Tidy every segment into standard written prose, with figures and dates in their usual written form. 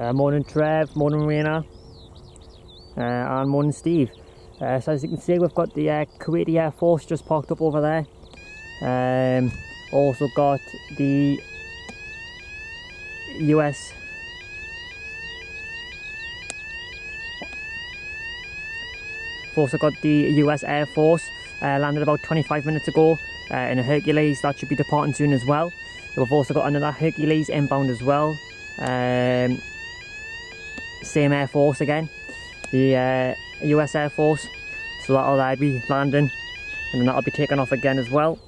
Morning Trev, morning Raina, and morning Steve. So as you can see, we've got the Kuwaiti Air Force just parked up over there. Also got the US Air Force landed about 25 minutes ago in a Hercules that should be departing soon as well. We've also got another Hercules inbound as well. Same Air Force again, the US Air Force, so that'll be landing and then that'll be taken off again as well,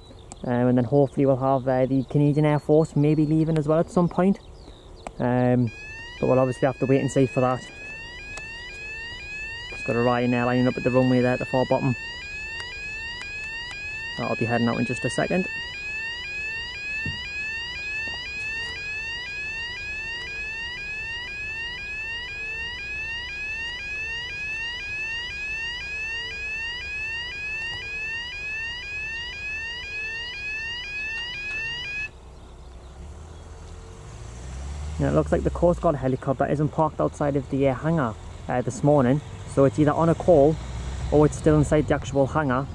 and then hopefully we'll have the Canadian Air Force maybe leaving as well at some point, but we'll obviously have to wait and see for that. Just got a Ryanair lining up at the runway there at the far bottom. That'll be heading out in just a second. Now it looks like the Coast Guard helicopter isn't parked outside of the hangar this morning, so it's either on a call or it's still inside the actual hangar.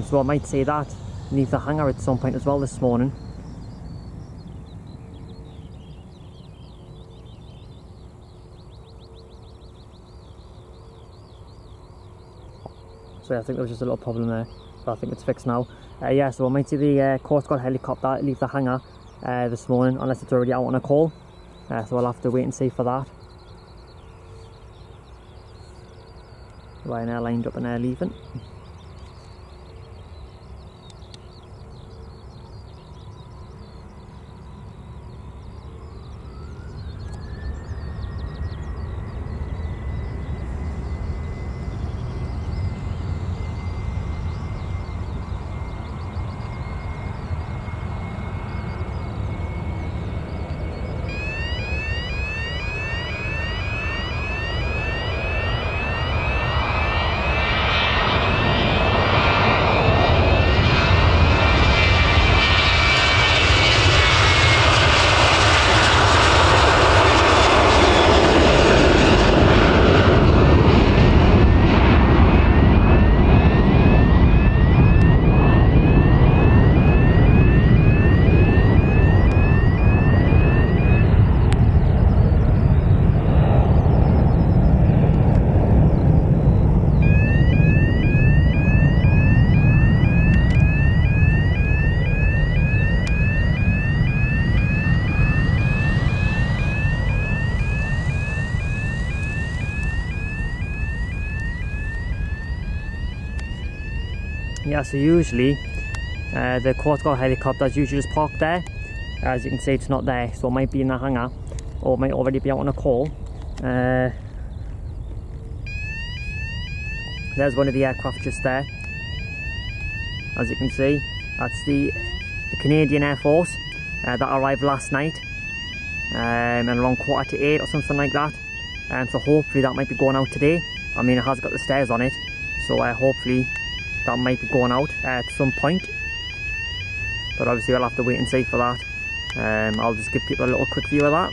So I might say that, leave the hangar at some point as well this morning. So yeah, I think there was just a little problem there, but I think it's fixed now. Yeah, so I might see the Coast Guard helicopter leave the hangar this morning, unless it's already out on a call. So I'll have to wait and see for that. Ryanair lined up and they're leaving. Yeah, so usually the Coast Guard helicopter is usually just parked there. As you can see, it's not there, so it might be in the hangar or it might already be out on a call. There's one of the aircraft just there. As you can see, that's the Canadian Air Force that arrived last night, and around 7:45 or something like that. So hopefully that might be going out today. I mean, it has got the stairs on it, so hopefully that might be going out at some point, but obviously I'll have to wait and see for that. I'll just give people a little quick view of that.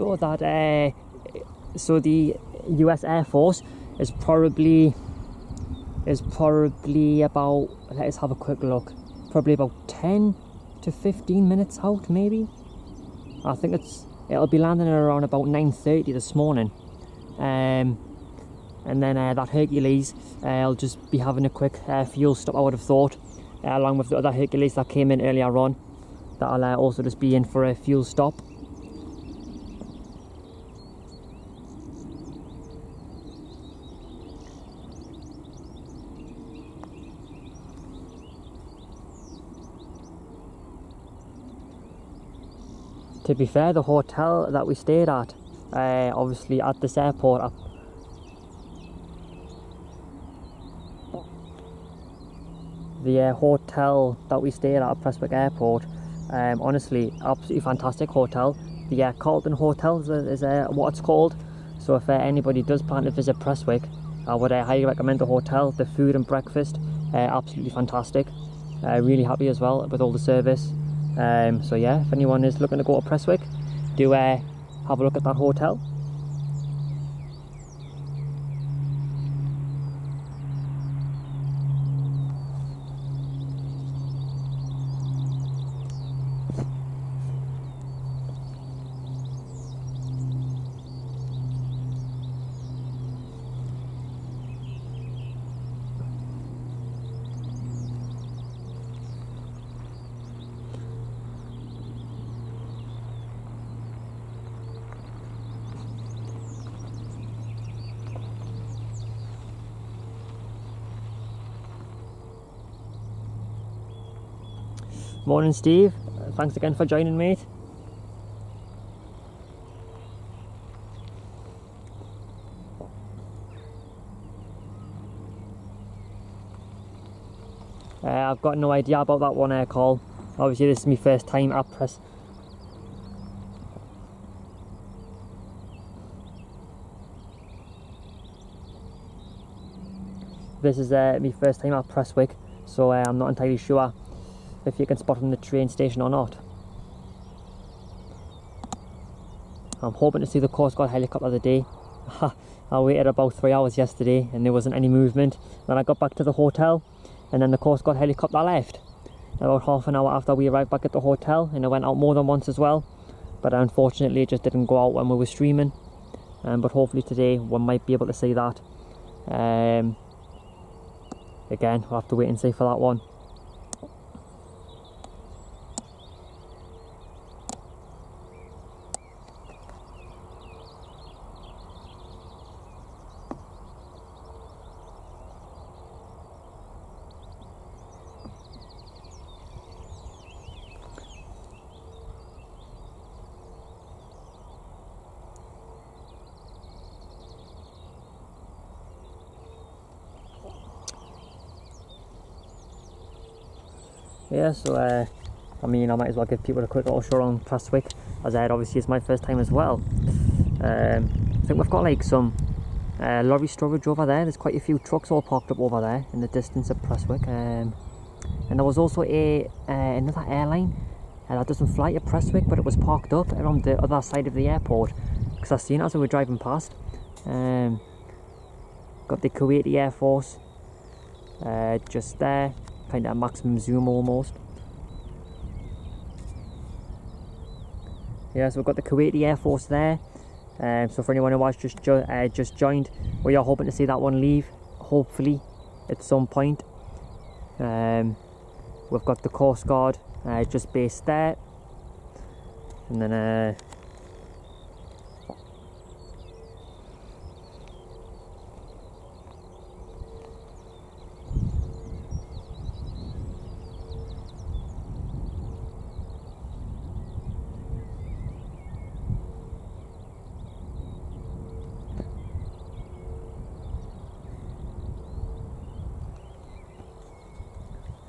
so that so the US Air Force is probably about, let's have a quick look, probably about 10 to 15 minutes out, maybe. I think it'll be landing at around about 9:30 this morning, and then that Hercules will just be having a quick fuel stop, I would have thought, along with the other Hercules that came in earlier on. That'll also just be in for a fuel stop. To be fair, the hotel that we stayed at, obviously at this airport, the hotel that we stayed at Prestwick Airport, honestly, absolutely fantastic hotel. The Carlton Hotel is what it's called. So if anybody does plan to visit Prestwick, I would highly recommend the hotel. The food and breakfast, absolutely fantastic. Really happy as well with all the service. So yeah, if anyone is looking to go to Prestwick, do have a look at that hotel. Morning, Steve. Thanks again for joining, mate. I've got no idea about that one call. Obviously, this is my first time at This is my first time at Prestwick, so I'm not entirely sure if you can spot from the train station or not. I'm hoping to see the Coast Guard helicopter today. I waited about 3 hours yesterday and there wasn't any movement. Then I got back to the hotel and then the Coast Guard helicopter left. About half an hour after we arrived back at the hotel, and it went out more than once as well. But unfortunately it just didn't go out when we were streaming. But hopefully today we might be able to see that. Again, we'll have to wait and see for that one. Yeah, so I mean, I might as well give people a quick little show around Prestwick, as obviously it's my first time as well. I think we've got like some lorry storage over there. There's quite a few trucks all parked up over there in the distance of Prestwick, and there was also another airline that doesn't fly to Prestwick, but it was parked up around the other side of the airport, because I seen it as we were driving past. Got the Kuwaiti Air Force just there, kind of maximum zoom almost. Yeah, so we've got the Kuwaiti Air Force there. So for anyone who has just joined, we are hoping to see that one leave, hopefully, at some point. We've got the Coast Guard just based there.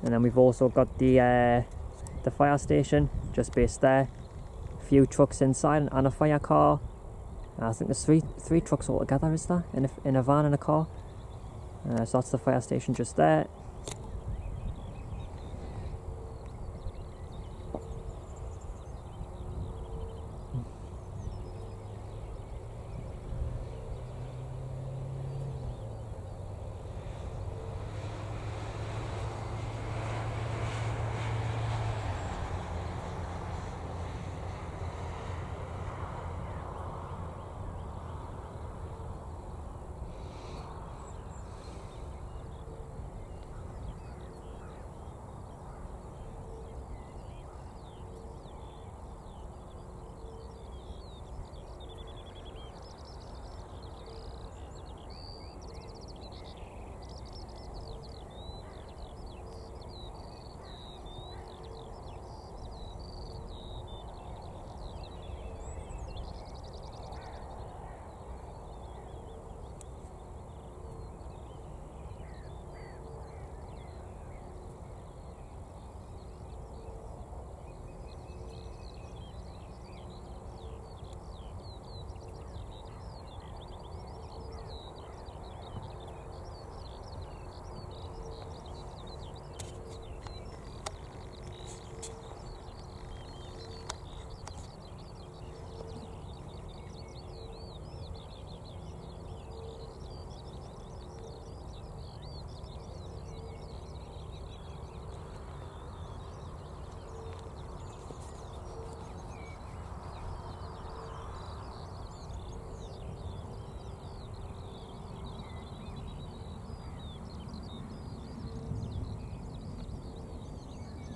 And then we've also got the fire station just based there. A few trucks inside and a fire car. I think there's three trucks altogether, is there? In a van and a car. So that's the fire station just there.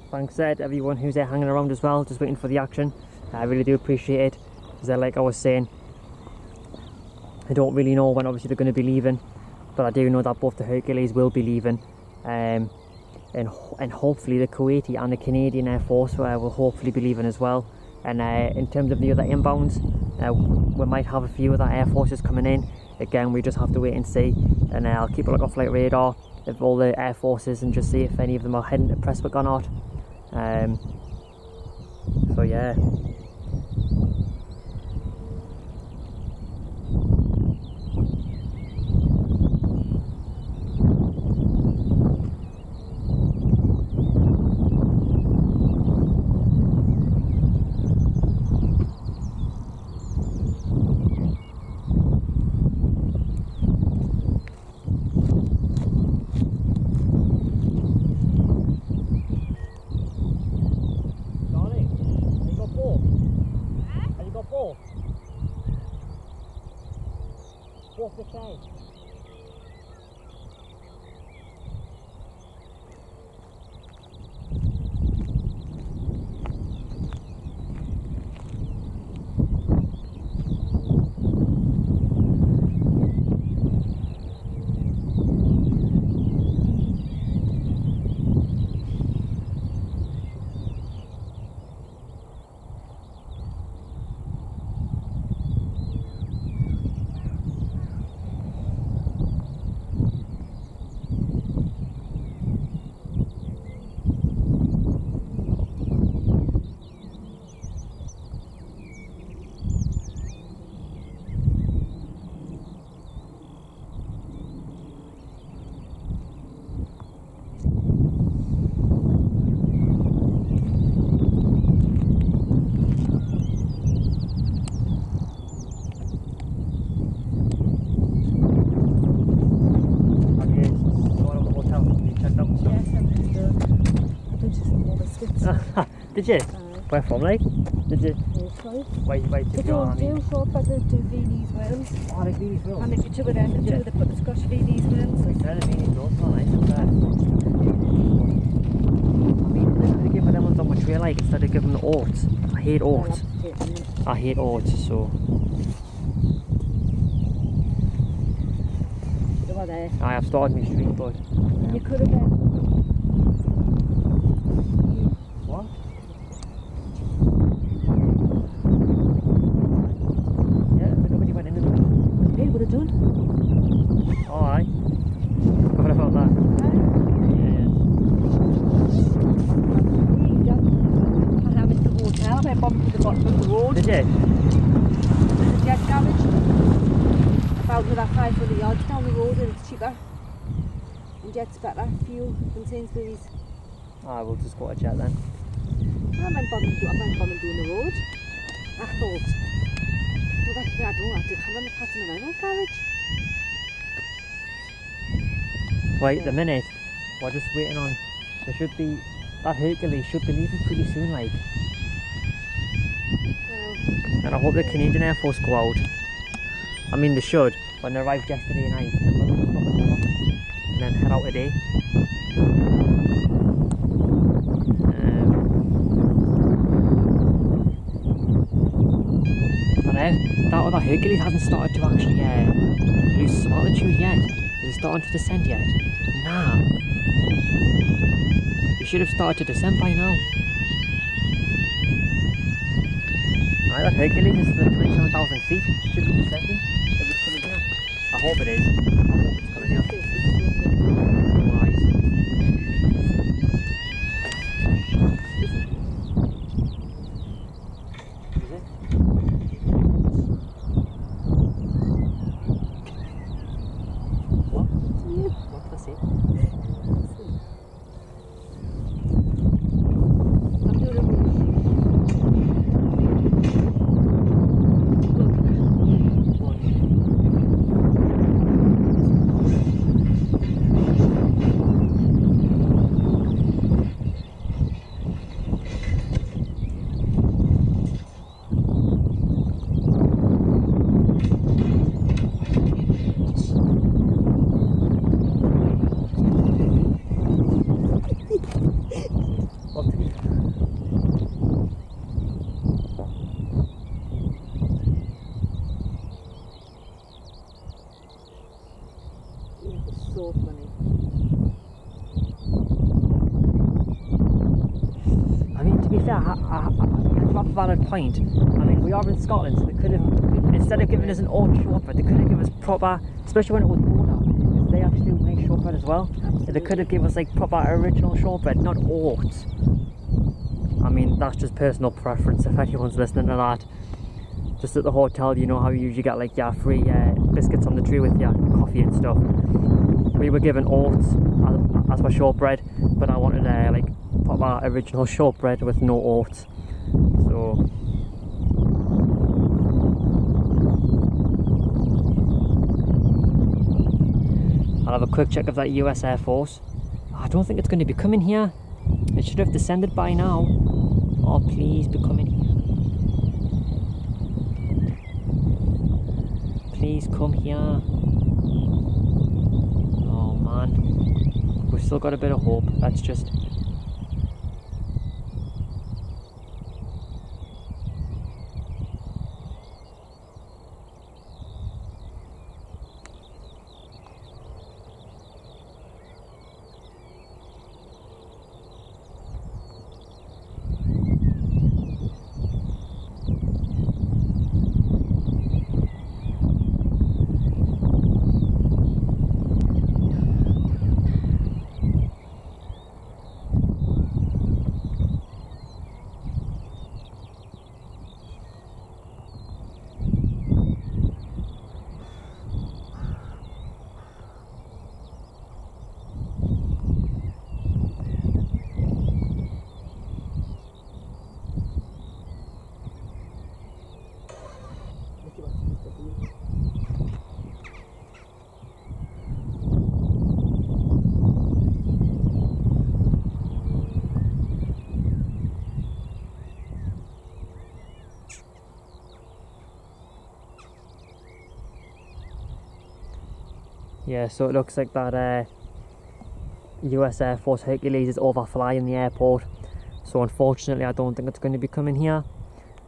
thanks to everyone who's there hanging around as well, just waiting for the action. I really do appreciate it, because like I was saying, I don't really know when obviously they're going to be leaving, but I do know that both the Hercules will be leaving, and hopefully the Kuwaiti and the Canadian Air Force will hopefully be leaving as well. And in terms of the other inbounds, we might have a few other Air Forces coming in. Again, we just have to wait and see, and I'll keep a look off flight radar of all the Air Forces and just see if any of them are heading to Prestwick or not. So yeah. What's the size? Did you? Where from, like? Did you? Why did you go on? They do short better to Viennese Wales. Oh, like Viennese Wales? And if you took it in, they put the Scotch Viennese Wales. We said Viennese Wales, not nice, isn't it? I mean, they give them ones on which we like instead of giving them the oats. I hate oats. I hate oats, so. They were there. I have started my stream, but. You could have been. What? Yeah, but nobody went into them. They would have done. Oh, aye. What about that? Yeah. I went to the hotel, I went bumping to the bottom of the road. Did you? There's a jet garage. About another 500 yards down the road, and it's cheaper. And jet's better fuel than Sainsbury's. Ah, we'll just go to jet then. I went bombing down the road. I thought, well, I don't have to come on the pattern around our garage. Wait a minute, we're just waiting on, there should be, that Hercules should be leaving pretty soon, like. Well, and I hope the Canadian Air Force go out. I mean, they should, when they arrived yesterday night, and then head out today. That other Hercules hasn't started to actually lose some altitude yet. Is it starting to descend yet? Nah. We should have started to descend by now. That Hercules is the 27,000 feet. Should be descending. If it's coming here. I hope it is. I hope it's coming here. Otherwise. Is it? a valid point. I mean, we are in Scotland, so they could have, instead of giving us an oat shortbread, they could have given us proper, especially when it was Gouda, because they actually make shortbread as well. They could have given us like proper original shortbread, not oats. I mean, that's just personal preference if anyone's listening to that. Just at the hotel, you know how you usually get like your free biscuits on the tree with your coffee and stuff. We were given oats as for shortbread, but I wanted like proper original shortbread with no oats. So I'll have a quick check of that US Air Force. I don't think it's going to be coming here. It should have descended by now. Oh, please be coming here. Please come here. Oh man, we've still got a bit of hope. That's just... Yeah, so it looks like that US Air Force Hercules is overflying the airport. So unfortunately I don't think it's going to be coming here.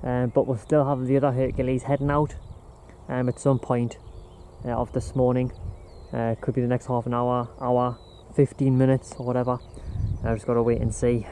But we'll still have the other Hercules heading out at some point of this morning. Could be the next half an hour, 15 minutes or whatever. I've just got to wait and see.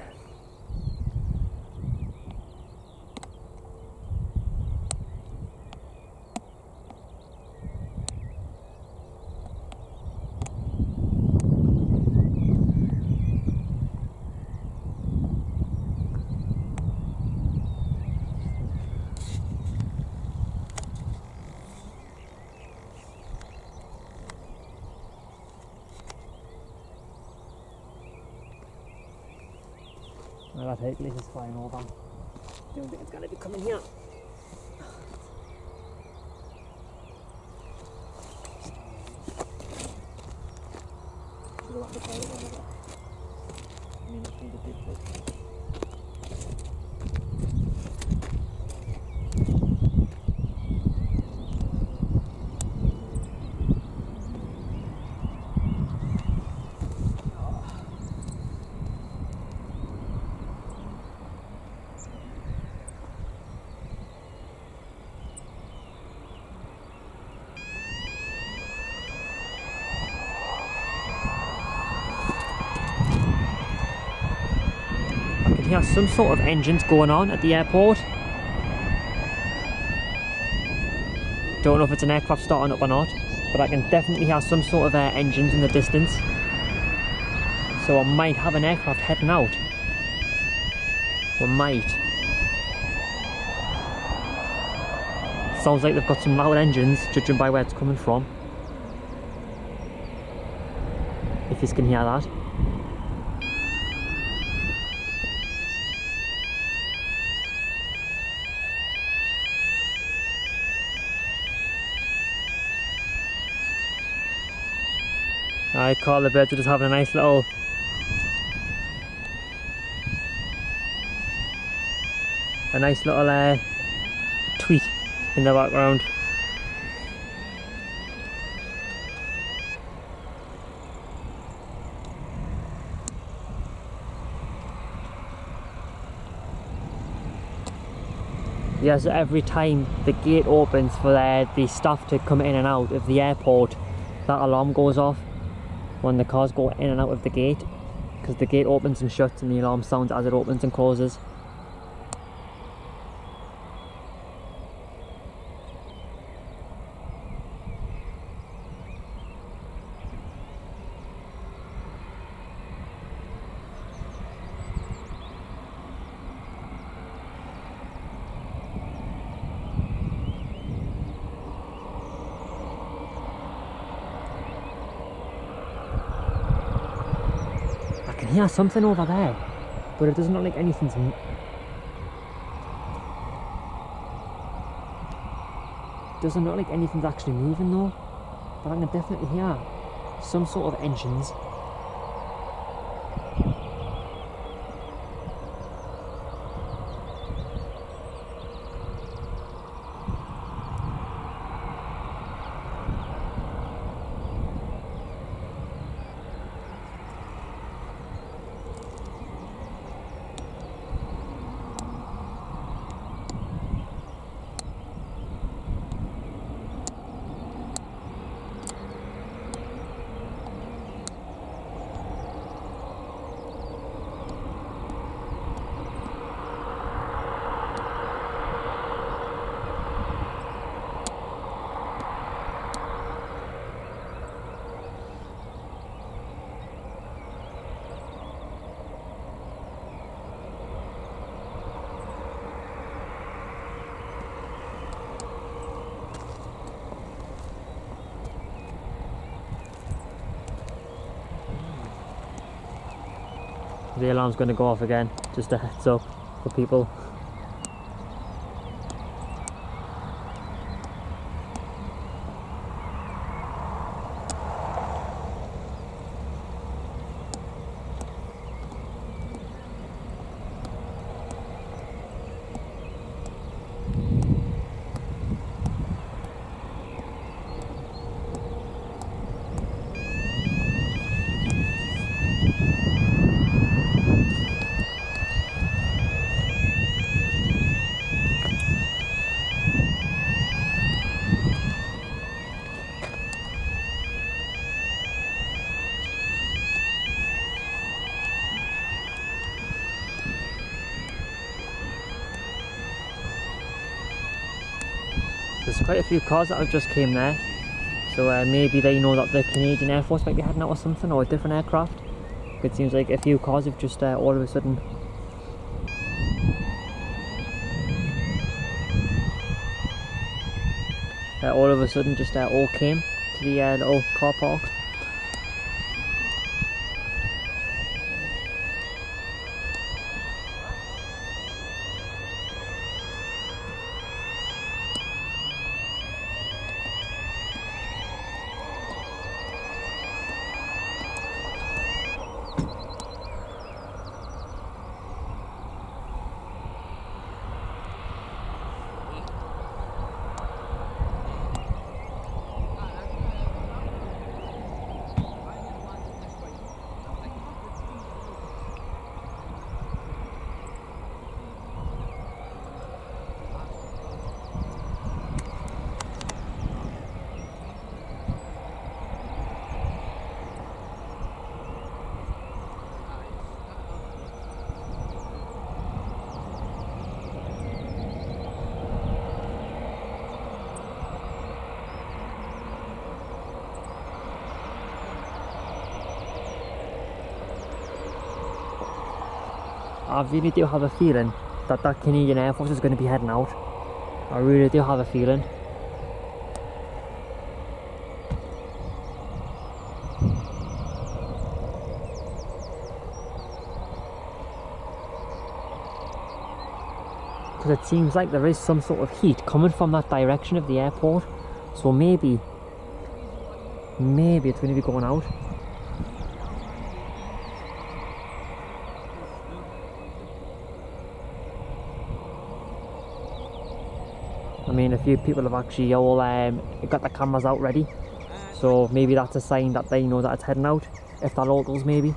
Well, that Hercules is flying over. Don't think it's going to be coming here. He has some sort of engines going on at the airport. Don't know if it's an aircraft starting up or not, but I can definitely hear some sort of engines in the distance. So I might have an aircraft heading out. We might. Sounds like they've got some loud engines, judging by where it's coming from. If you can hear that. I call the birds are just having a nice little tweet in the background. Yeah, so every time the gate opens for the staff to come in and out of the airport, that alarm goes off when the cars go in and out of the gate, because the gate opens and shuts and the alarm sounds as it opens and closes. hear something over there, but it doesn't look like anything's... Doesn't look like anything's actually moving though, but I can definitely hear some sort of engines. The alarm's going to go off again, just a heads up for people. There's quite a few cars that have just came there, so maybe they know that the Canadian Air Force might be heading out or something, or a different aircraft. It seems like a few cars have just all of a sudden just all came to the little car park. I really do have a feeling that that Canadian Air Force is going to be heading out. I really do have a feeling. Because it seems like there is some sort of heat coming from that direction of the airport. So maybe it's going to be going out. I mean, a few people have actually all got their cameras out ready, so maybe that's a sign that they know that it's heading out, if they're locals maybe.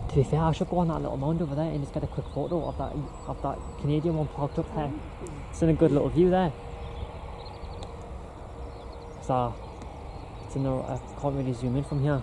To be fair, I should go on that little mound over there and just get a quick photo of that Canadian one parked up there. It's in a good little view there. So it's in the, I can't really zoom in from here.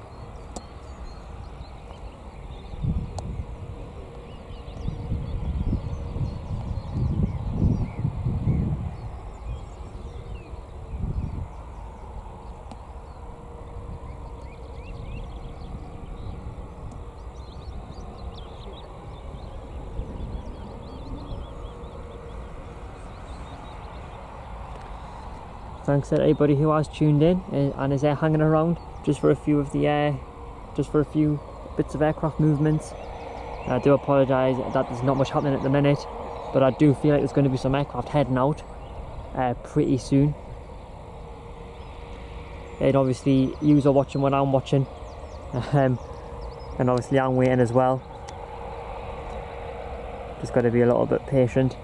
thanks to everybody who has tuned in and is hanging around just for a few bits of aircraft movements. I do apologise that there's not much happening at the minute, but I do feel like there's going to be some aircraft heading out pretty soon. And obviously yous are watching what I'm watching, and obviously I'm waiting as well. Just got to be a little bit patient.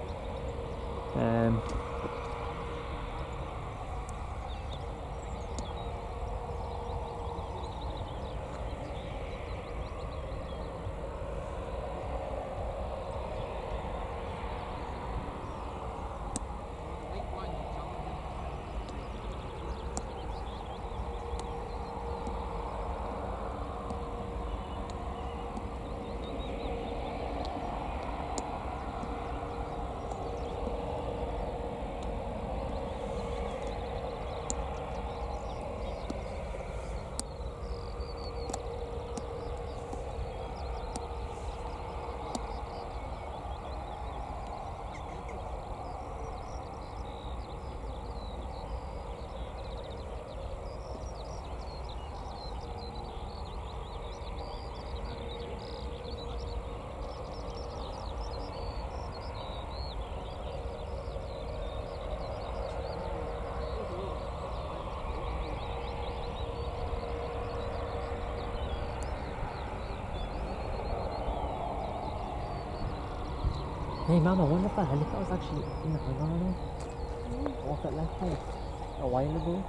Hey Mum, I wonder if that helicopter was actually in the hangar off that left side a while ago.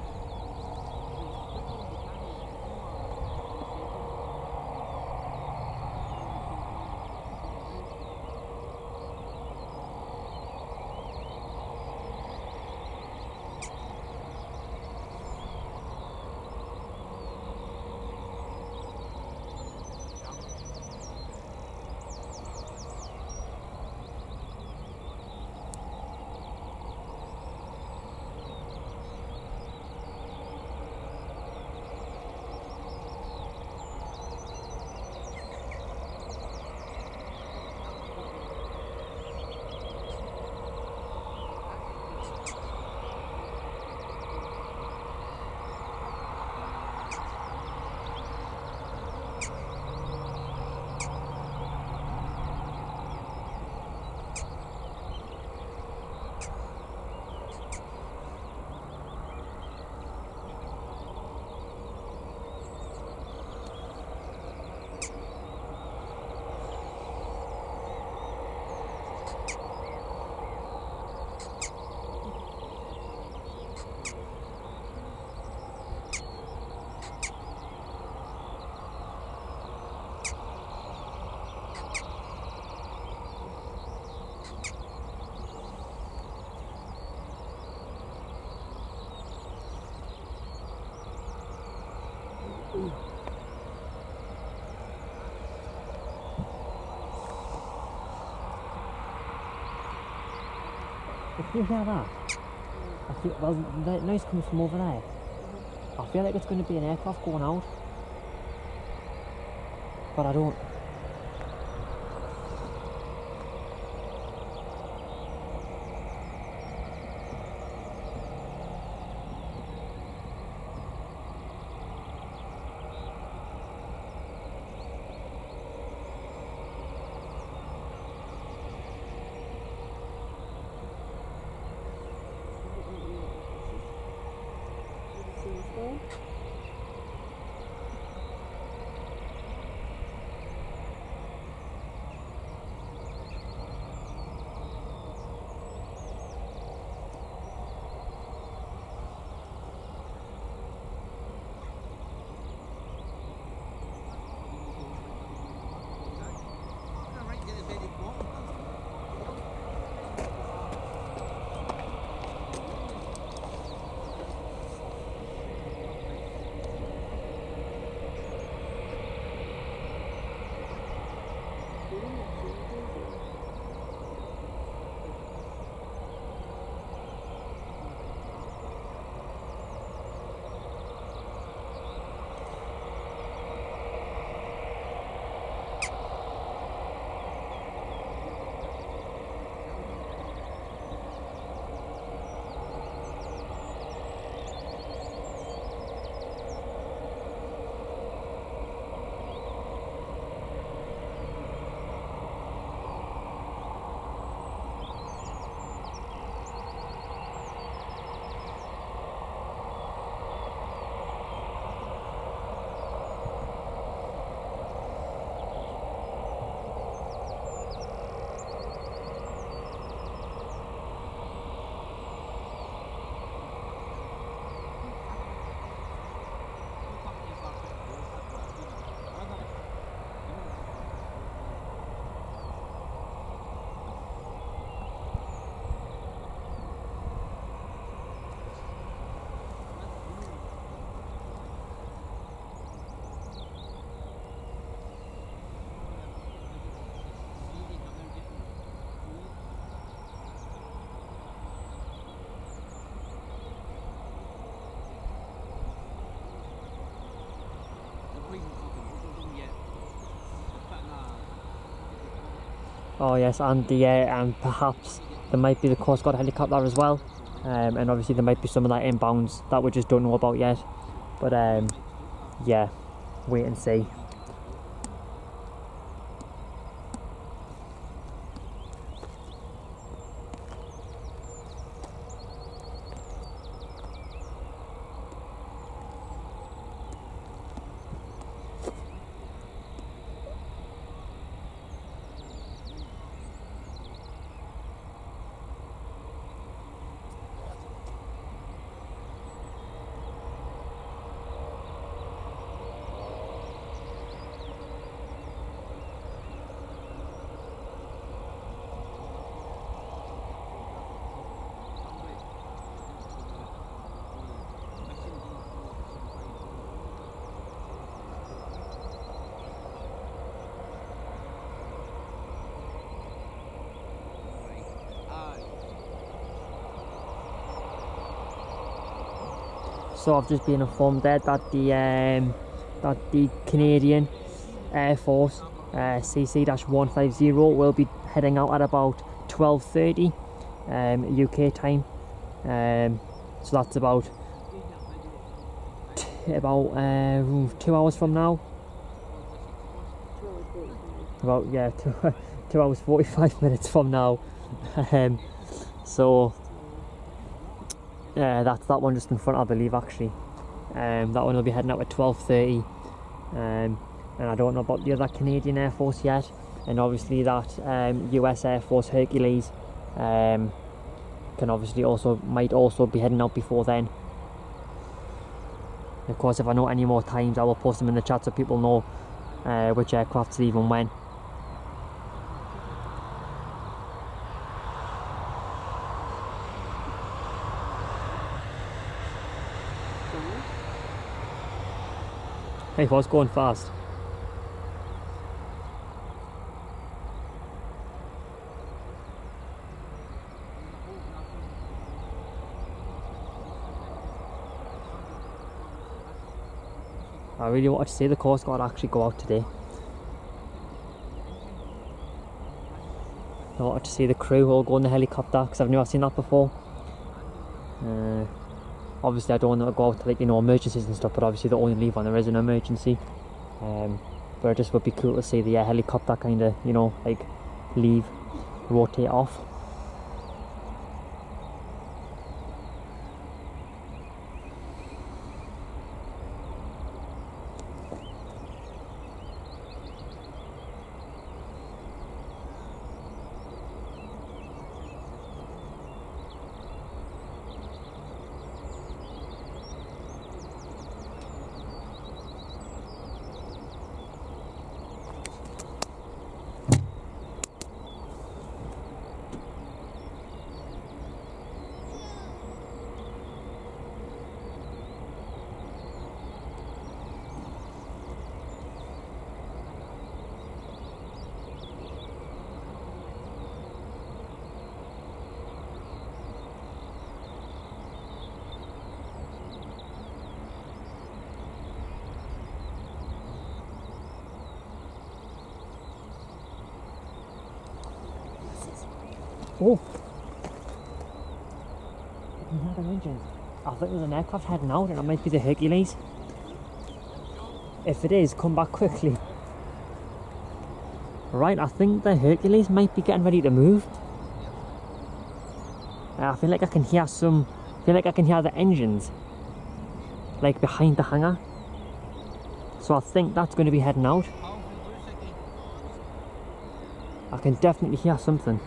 If you hear that, I feel, well, the noise comes from over there. I feel like it's going to be an aircraft going out, but I don't. Oh yes, and the and perhaps there might be the Coast Guard helicopter as well, and obviously there might be some of that inbounds that we just don't know about yet. But yeah, wait and see. So I've just been informed there that the Canadian Air Force CC-150 will be heading out at about 12:30 UK time. So that's about 2 hours from now. About 2 hours 45 minutes from now. So that's that one just in front, I believe, actually. That one will be heading out at 12:30. And I don't know about the other Canadian Air Force yet. And obviously that US Air Force Hercules might also be heading out before then. Of course, if I know any more times, I will post them in the chat so people know which aircraft's leaving when. Hey, what's going fast? I really wanted to see the Coast Guard actually go out today. I wanted to see the crew all go in the helicopter because I've never seen that before. Obviously I don't want to go out to, like, you know, emergencies and stuff, but obviously they only leave when there is an emergency. But it just would be cool to see the helicopter kind of, you know, like leave, rotate off. Oh! Another engine. I thought it was an aircraft heading out and it might be the Hercules. If it is, come back quickly. Right, I think the Hercules might be getting ready to move. I feel like I can hear the engines, like behind the hangar. So I think that's going to be heading out. I can definitely hear something.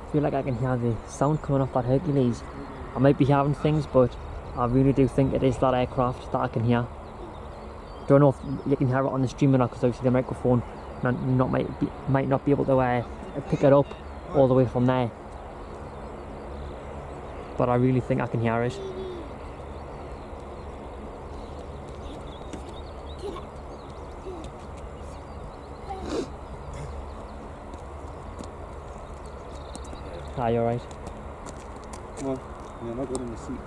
I feel like I can hear the sound coming off that Hercules. I might be hearing things, but I really do think it is that aircraft that I can hear. Don't know if you can hear it on the stream or not, because obviously the microphone might not be able to pick it up all the way from there. But I really think I can hear it. Ah, you're right. Come on. Yeah, I'm not good in the seat.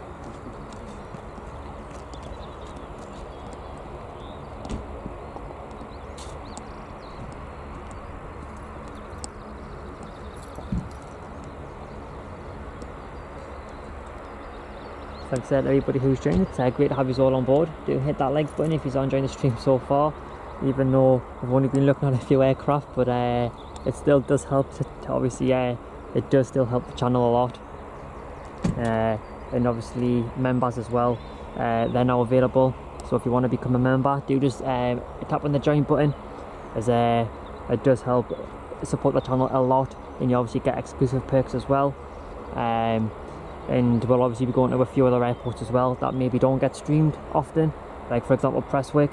Like I said, everybody who's joined, it's great to have you all on board. Do hit that like button if you're enjoying the stream so far, even though we've only been looking at a few aircraft, but it still does help to obviously, it does still help the channel a lot. And obviously members as well, they're now available, so if you want to become a member, do just tap on the join button, as it does help support the channel a lot, and you obviously get exclusive perks as well. And we'll obviously be going to a few other airports as well that maybe don't get streamed often, like for example Prestwick,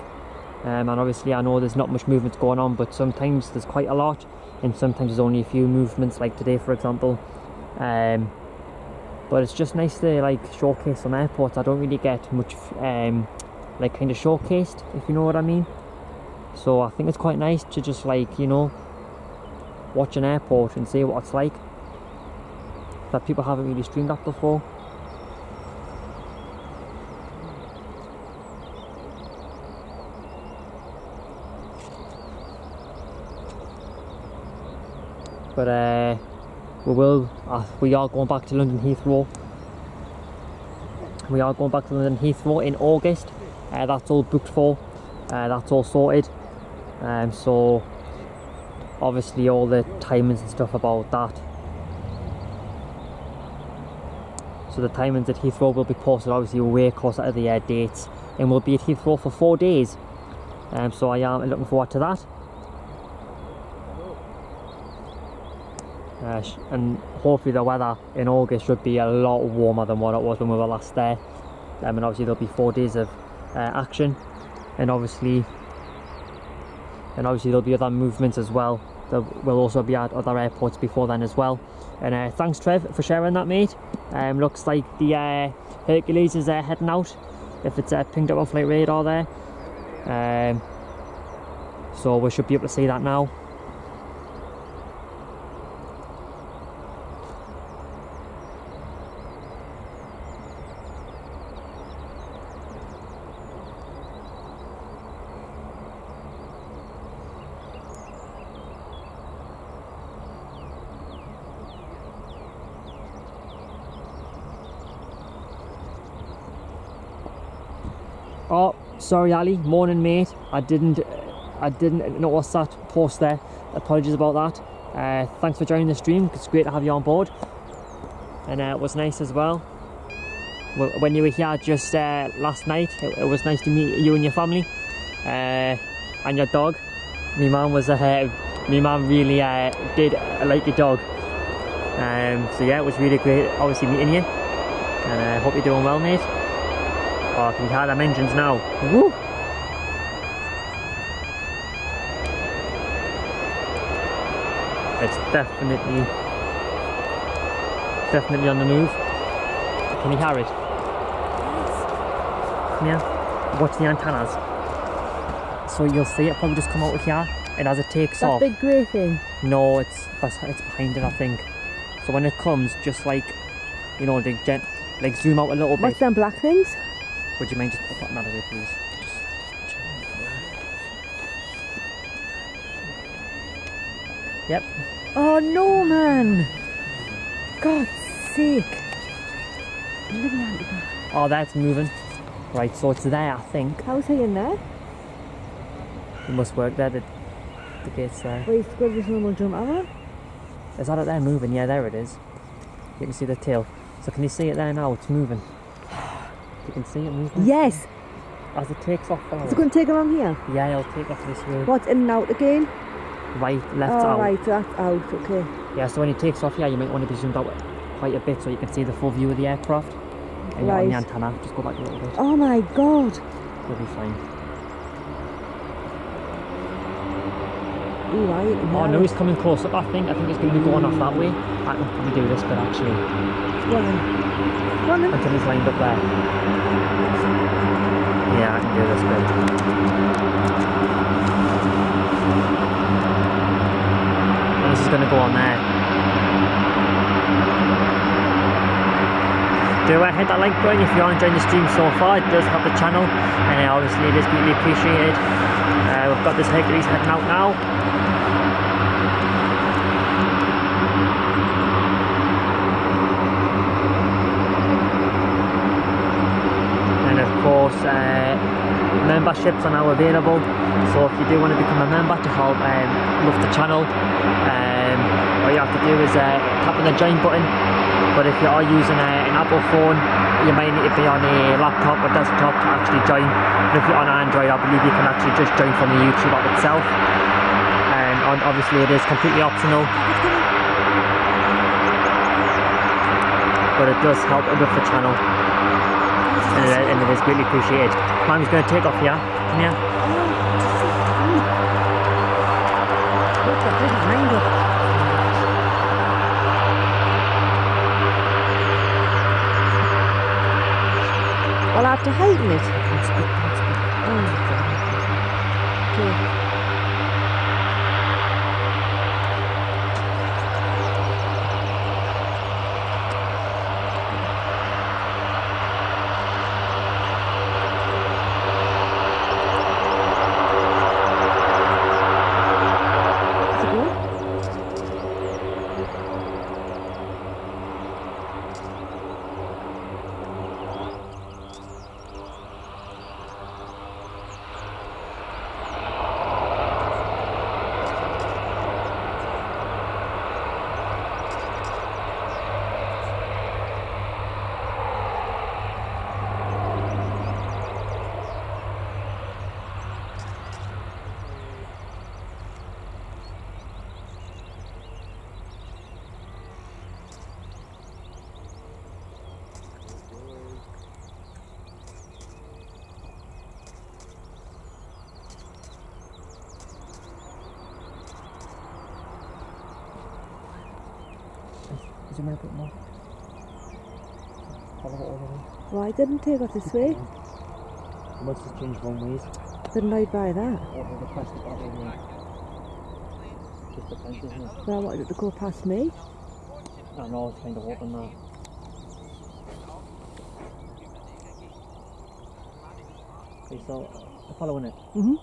and obviously I know there's not much movement going on, but sometimes there's quite a lot, and sometimes there's only a few movements, like today for example. But it's just nice to like showcase some airports. I don't really get much like kind of showcased, if you know what I mean. So I think it's quite nice to just like, you know, watch an airport and see what it's like, that people haven't really streamed that before. But we are going back to London Heathrow. We are going back to London Heathrow in August. That's all booked for. That's all sorted. So obviously all the timings and stuff about that. So the timings at Heathrow will be posted obviously way closer to the dates, and we'll be at Heathrow for 4 days. So I am looking forward to that. And hopefully the weather in August should be a lot warmer than what it was when we were last there. And obviously there'll be 4 days of action, and obviously there'll be other movements as well. There will also be at other airports before then as well. And thanks Trev for sharing that, mate. Looks like the Hercules is heading out, if it's pinged up on flight radar there. So we should be able to see that now. Oh, sorry Ali, morning mate. I didn't notice that post there. Apologies about that. Thanks for joining the stream. It's great to have you on board, and it was nice as well when you were here just last night. It was nice to meet you and your family, and your dog. My mum really did like your dog. So yeah, it was really great obviously meeting you, and I hope you're doing well, mate. Oh, I can hear them engines now. Woo! It's definitely on the move. Can you hear it? Come here. Watch the antennas. So you'll see it probably just come out of here, and as it takes off. That big grey thing? No, it's behind it, I think. So when it comes, just like, you know, like zoom out a little bit. What's them black things? Would you mind just putting that away, please? Yep. Oh no, man! God's sake! Oh, that's moving. Right, so it's there, I think. How's he in there? It must work there. The gate's there. Well, he's got this normal jump over. Is that it there moving? Yeah, there it is. You can see the tail. So can you see it there now? It's moving. You can see it moving. Yes! As it takes off forward. It's going to take along here? Yeah, it'll take off this way. What's in and out again? Right, left, out. out. Right, so that's out, okay. Yeah, so when it takes off here, you might want to be zoomed out quite a bit so you can see the full view of the aircraft. And you're on the antenna, just go back a little bit. Oh my god! You'll be fine. Ooh, right. Oh no, he's coming close up, I think. I think he's going to be going off that way. I can probably do this bit actually. Go on then. Until he's lined up there. Yeah, I can do this bit. And this is going to go on there. do hit that like button if you are enjoying the stream so far. It does help the channel, and obviously it is greatly appreciated. We've got this Hercules heading out now. And of course, memberships are now available, so if you do want to become a member to help lift the channel, all you have to do is tap on the join button. But if you are using an Apple phone, you might need to be on a laptop or desktop to actually join. But if you're on Android, I believe you can actually just join from the YouTube app itself. And obviously it is completely optional, but it does help with the channel, and it is greatly appreciated. Mom's going to take off here. Come here. I'll have to heighten it. Okay. Zoom in a bit more. Follow it all the way. Why didn't they go this way? You must have changed runways. Didn't I buy that? Or the plastic that way. Just depends, isn't it? Well, I wanted it to go past me. I know, I was kind of hoping that. Okay, so I'm following it. Mm-hmm.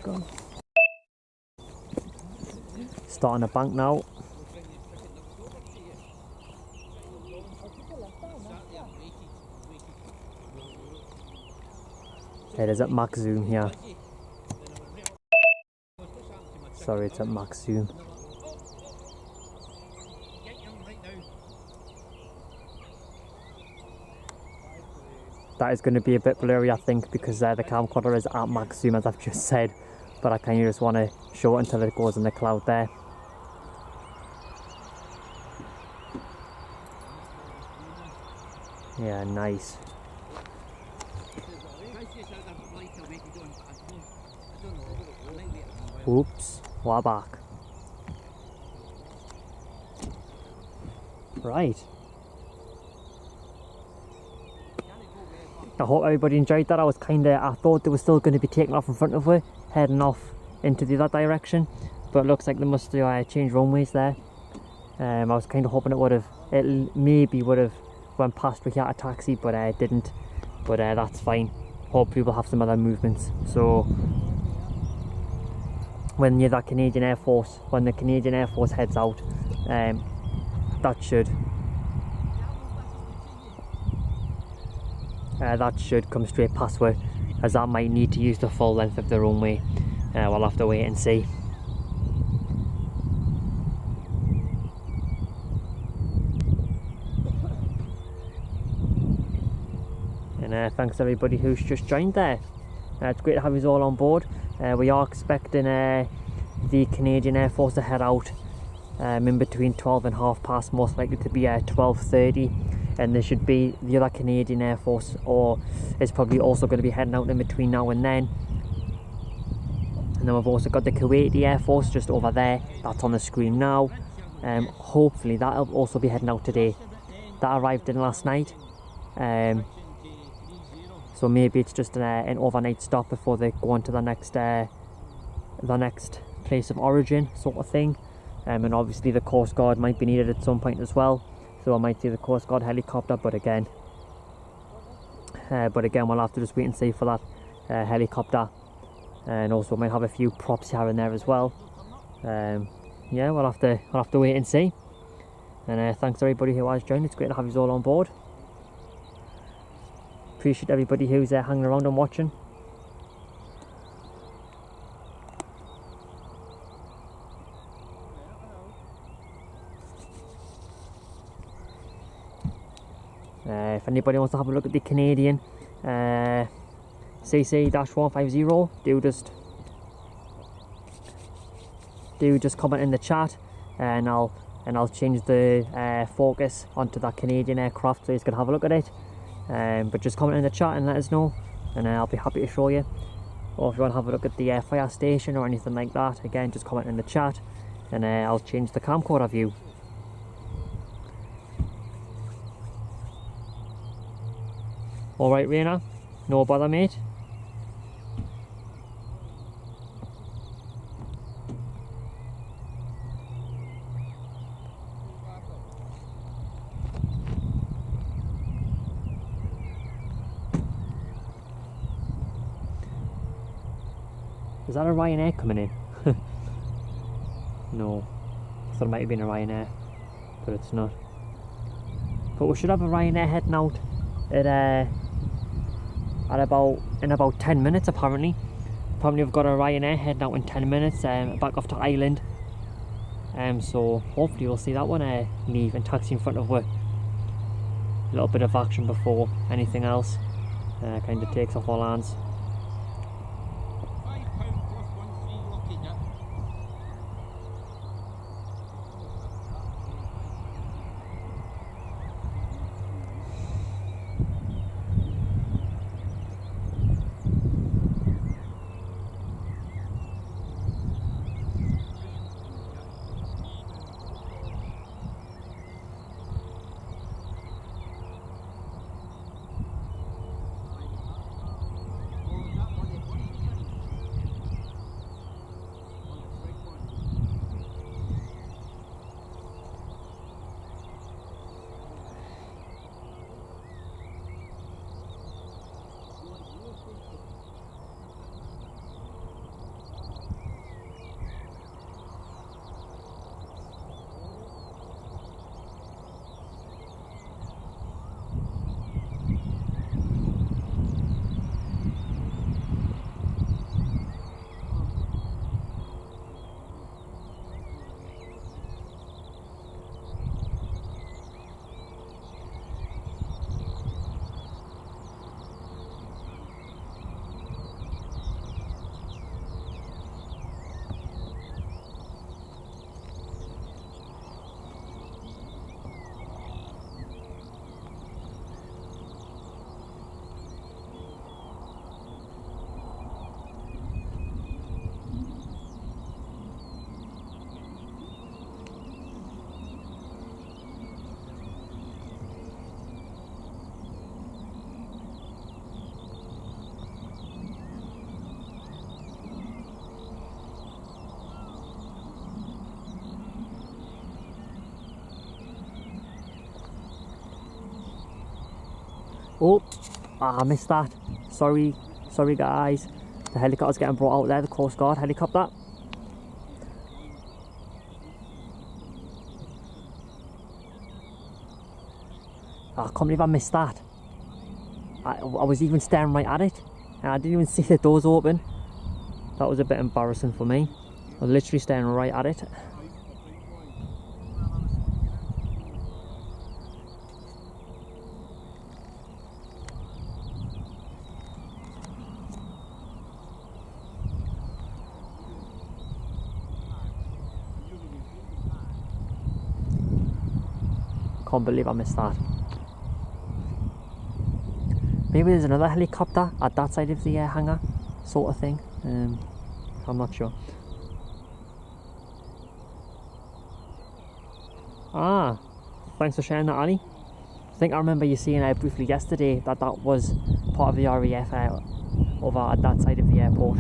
Go. Starting a bank now. It is at max zoom here. Sorry, it's at max zoom. That is going to be a bit blurry, I think, because the camcorder is at max zoom, as I've just said. But I kind of just want to show it until it goes in the cloud there. Yeah, nice. Oops, we're back. Right. I hope everybody enjoyed that. I thought they were still going to be taking off in front of her, heading off into the other direction, but it looks like they must have changed runways there. I was kind of hoping it maybe would have went past we had a taxi, but it didn't. But that's fine. Hopefully we'll have some other movements. So when the Canadian Air Force heads out, that should come straight past her, as that might need to use the full length of the runway. We'll have to wait and see. And thanks everybody who's just joined there. It's great to have you all on board. We are expecting the Canadian Air Force to head out in between 12 and half past, most likely to be 12:30, and there should be the other Canadian Air Force, or is probably also going to be heading out in between now and then. And then we've also got the Kuwaiti Air Force just over there, that's on the screen now. Hopefully that'll also be heading out today. That arrived in last night. so maybe it's just an overnight stop before they go on to the next place of origin sort of thing. And obviously the Coast Guard might be needed at some point as well, so I might see the Coast Guard helicopter, but again we'll have to just wait and see for that helicopter. And also might have a few props here and there as well. Yeah, we'll have to wait and see. And thanks to everybody who has joined. It's great to have you all on board. Appreciate everybody who's hanging around and watching. If anybody wants to have a look at the Canadian CC-150, do just comment in the chat, and I'll change the focus onto that Canadian aircraft so you can have a look at it. But just comment in the chat and let us know, and I'll be happy to show you. Or if you want to have a look at the fire station or anything like that, again just comment in the chat, and I'll change the camcorder view. Alright Raina, no bother mate. Is that a Ryanair coming in? No, I thought it might have been a Ryanair, but it's not. But we should have a Ryanair heading out in about 10 minutes apparently. Apparently we've got a Ryanair heading out in 10 minutes back off to Ireland. So hopefully we'll see that one leave and taxi in front of work. A little bit of action before anything else kind of takes off our lands. Oh, I missed that. Sorry guys. The helicopter's getting brought out there, the Coast Guard helicopter. I can't believe I missed that. I was even staring right at it, and I didn't even see the doors open. That was a bit embarrassing for me. I was literally staring right at it. Can't believe I missed that. Maybe there's another helicopter at that side of the hangar, sort of thing. I'm not sure. Ah, thanks for sharing that, Ali. think I remember you saying briefly yesterday that that was part of the RAF over at that side of the airport.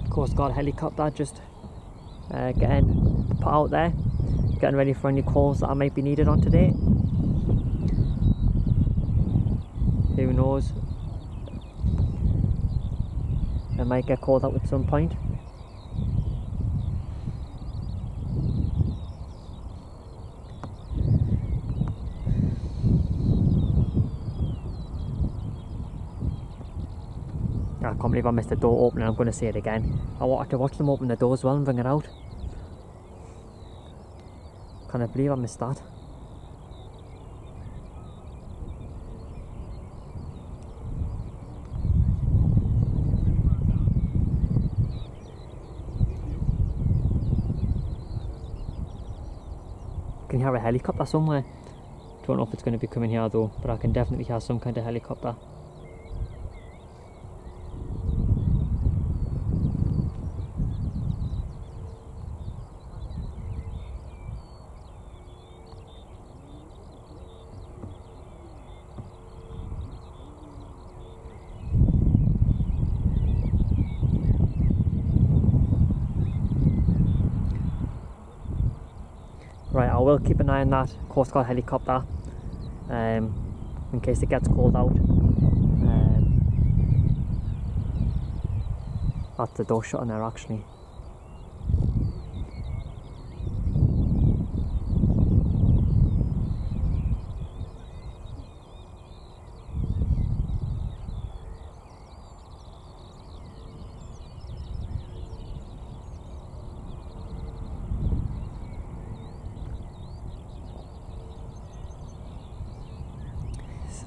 Coast Guard helicopter just getting put out there, getting ready for any calls that might be needed on today. Who knows? I might get called out at some point. I can't believe I missed the door opening. I'm going to say it again. I wanted to watch them open the door as well and bring it out. Can't I believe I missed that. Can hear a helicopter somewhere. Don't know if it's going to be coming here though, but I can definitely hear some kind of helicopter. Right, I will keep an eye on that Coast Guard helicopter in case it gets called out. That's the door shut in there actually.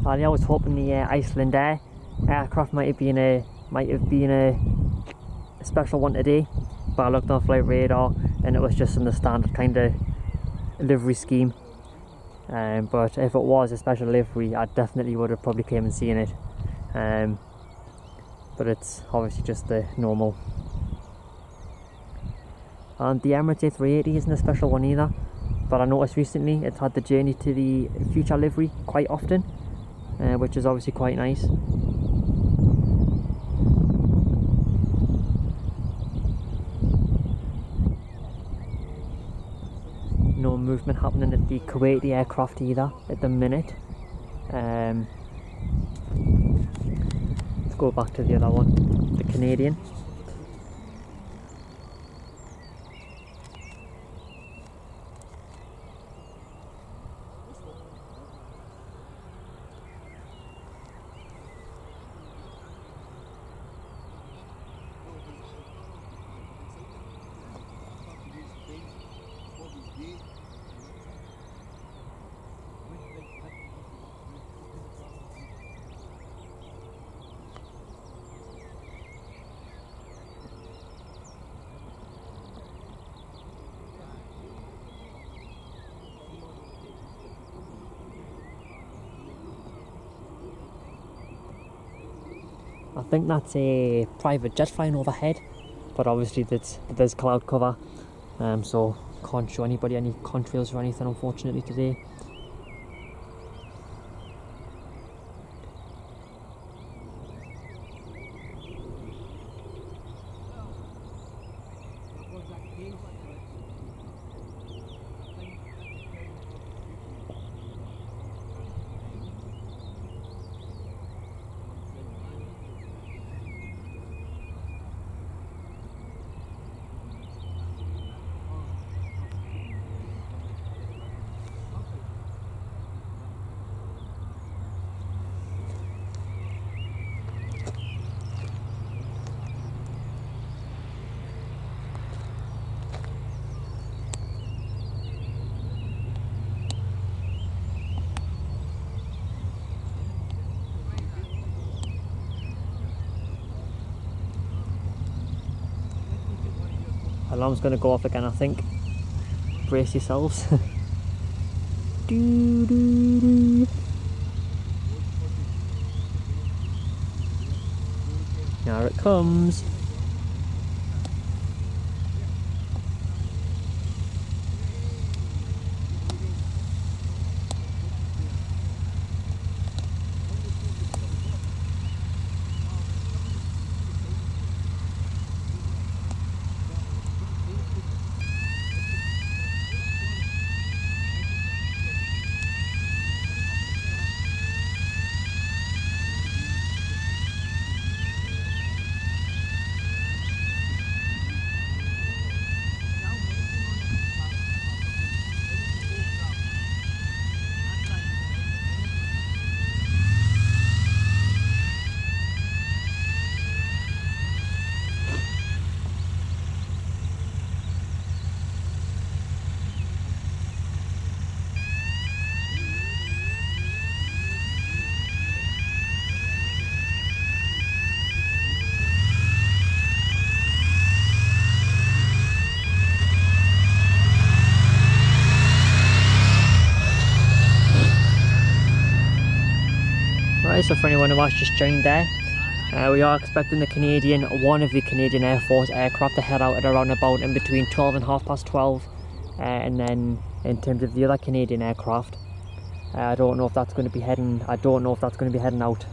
I was hoping the Iceland Air aircraft might have been a special one today, but I looked on flight radar and it was just in the standard kind of livery scheme. But if it was a special livery, I definitely would have probably came and seen it. But it's obviously just the normal. And the Emirates A380 isn't a special one either, but I noticed recently it's had the journey to the future livery quite often. Which is obviously quite nice. No movement happening at the Kuwaiti aircraft either at the minute. Let's go back to the other one, the Canadian. I think that's a private jet flying overhead, but obviously there's cloud cover, so can't show anybody any contrails or anything unfortunately today. Alarm's going to go off again, I think. Brace yourselves. Doo, doo, doo. Here it comes. Right, so for anyone who has just joined there, we are expecting one of the Canadian Air Force aircraft to head out at around about in between 12 and 12:30, and then in terms of the other Canadian aircraft, I don't know if that's going to be heading out.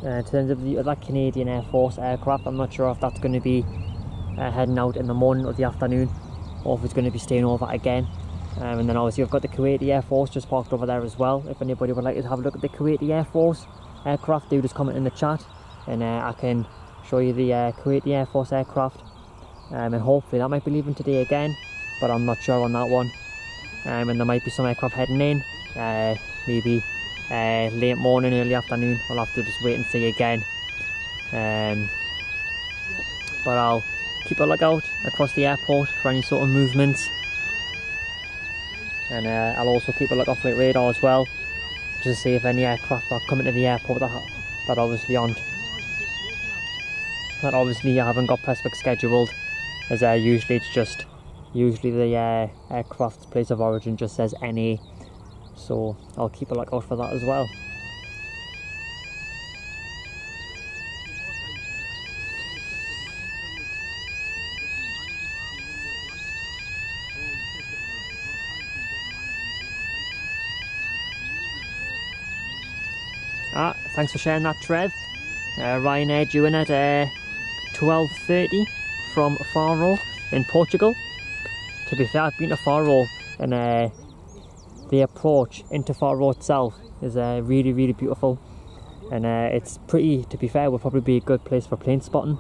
In terms of the other Canadian Air Force aircraft, I'm not sure if that's going to be heading out in the morning or the afternoon, or if it's going to be staying over again. And then obviously I've got the Kuwaiti Air Force just parked over there as well. If anybody would like to have a look at the Kuwaiti Air Force aircraft, do just comment in the chat, and I can show you the Kuwaiti Air Force aircraft. And hopefully that might be leaving today again, but I'm not sure on that one. And there might be some aircraft heading in, maybe late morning, early afternoon. I'll have to just wait and see again. But I'll keep a lookout across the airport for any sort of movements, and I'll also keep a lookout for radar as well, just to see if any aircraft are coming to the airport that obviously haven't got Prestwick scheduled, as usually the aircraft's place of origin just says NA. So I'll keep a lookout for that as well. Thanks for sharing that, Trev. Ryanair due in at 12:30 from Faro in Portugal. To be fair, I've been to Faro, and the approach into Faro itself is really, really beautiful, and it's pretty, to be fair, would probably be a good place for plane spotting,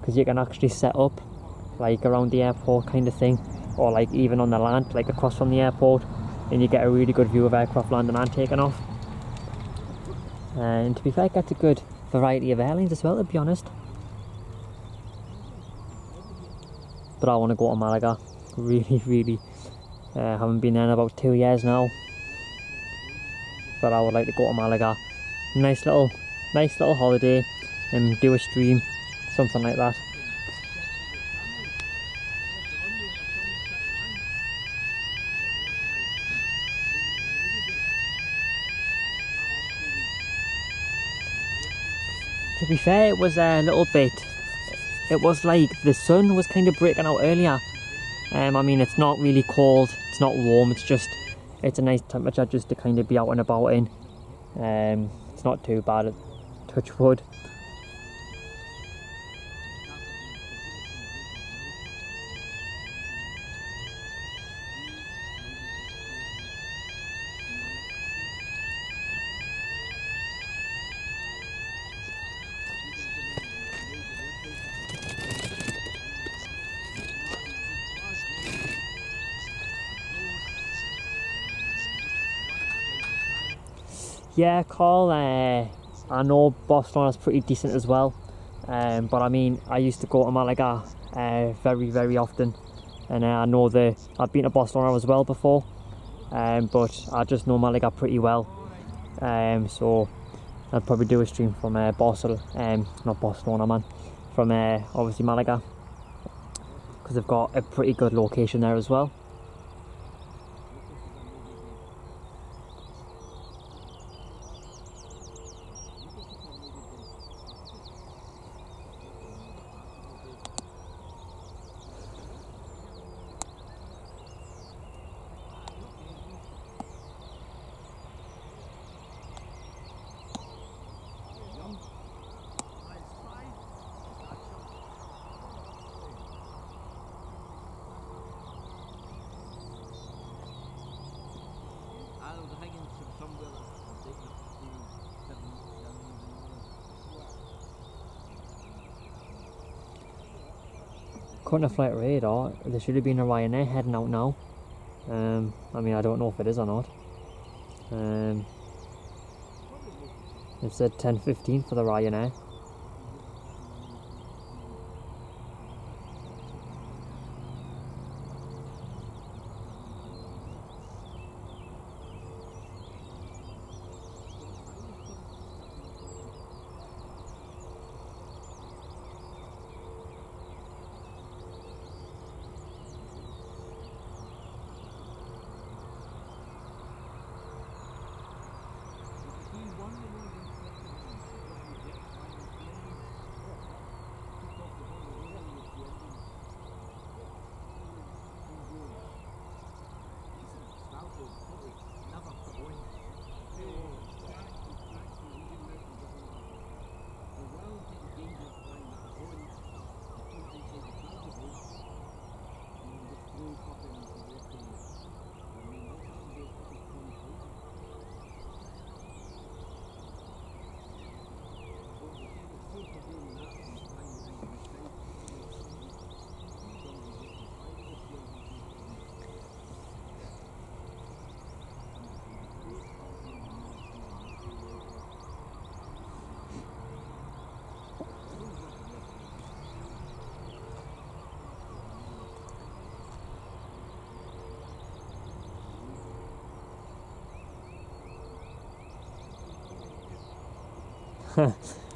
because you can actually set up like around the airport kind of thing, or like even on the land, like across from the airport, and you get a really good view of aircraft landing and taking off. And to be fair, it gets a good variety of airlines as well, to be honest. But I want to go to Malaga, really. Haven't been there in about 2 years now, but I would like to go to Malaga. Nice little holiday, and do a stream, something like that. To be fair, it was a little bit, it was like the sun was kind of breaking out earlier. I mean, it's not really cold, it's not warm, it's a nice temperature just to kind of be out and about in. It's not too bad, touch wood. Yeah, Carl, I know Barcelona's pretty decent as well, but I mean, I used to go to Malaga very often, and I know I've been to Barcelona as well before, but I just know Malaga pretty well, so I'd probably do a stream from not Barcelona, man, from obviously Malaga, because they've got a pretty good location there as well. Couldn't have flight radar, there should have been a Ryanair heading out now. I mean, I don't know if it is or not. It said 10:15 for the Ryanair.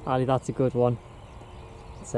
Ali, that's a good one. It's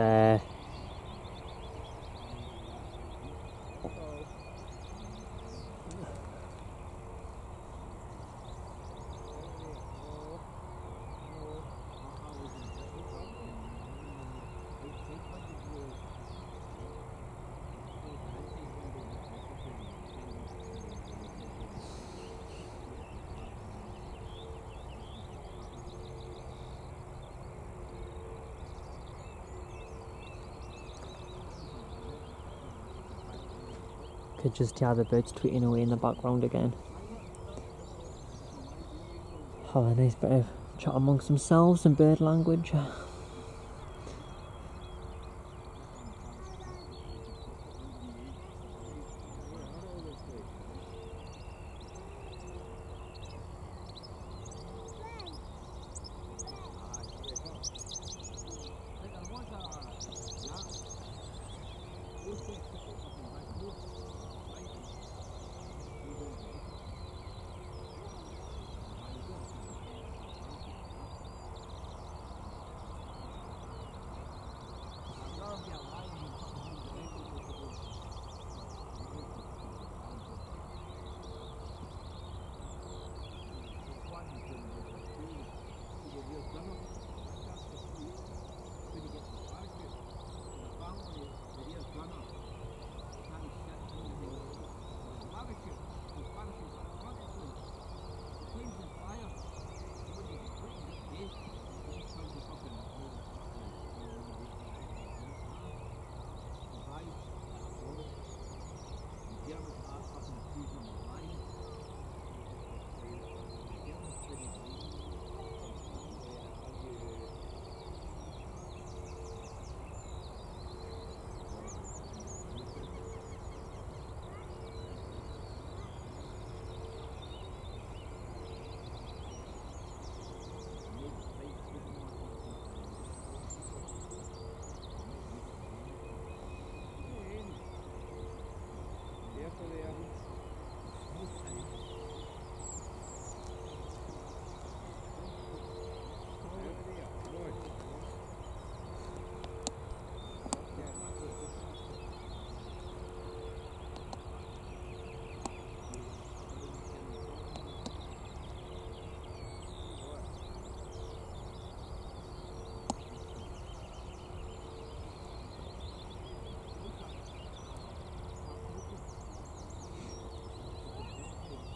could just hear the birds tweeting away in the background again. Have a nice bit of chat amongst themselves in bird language.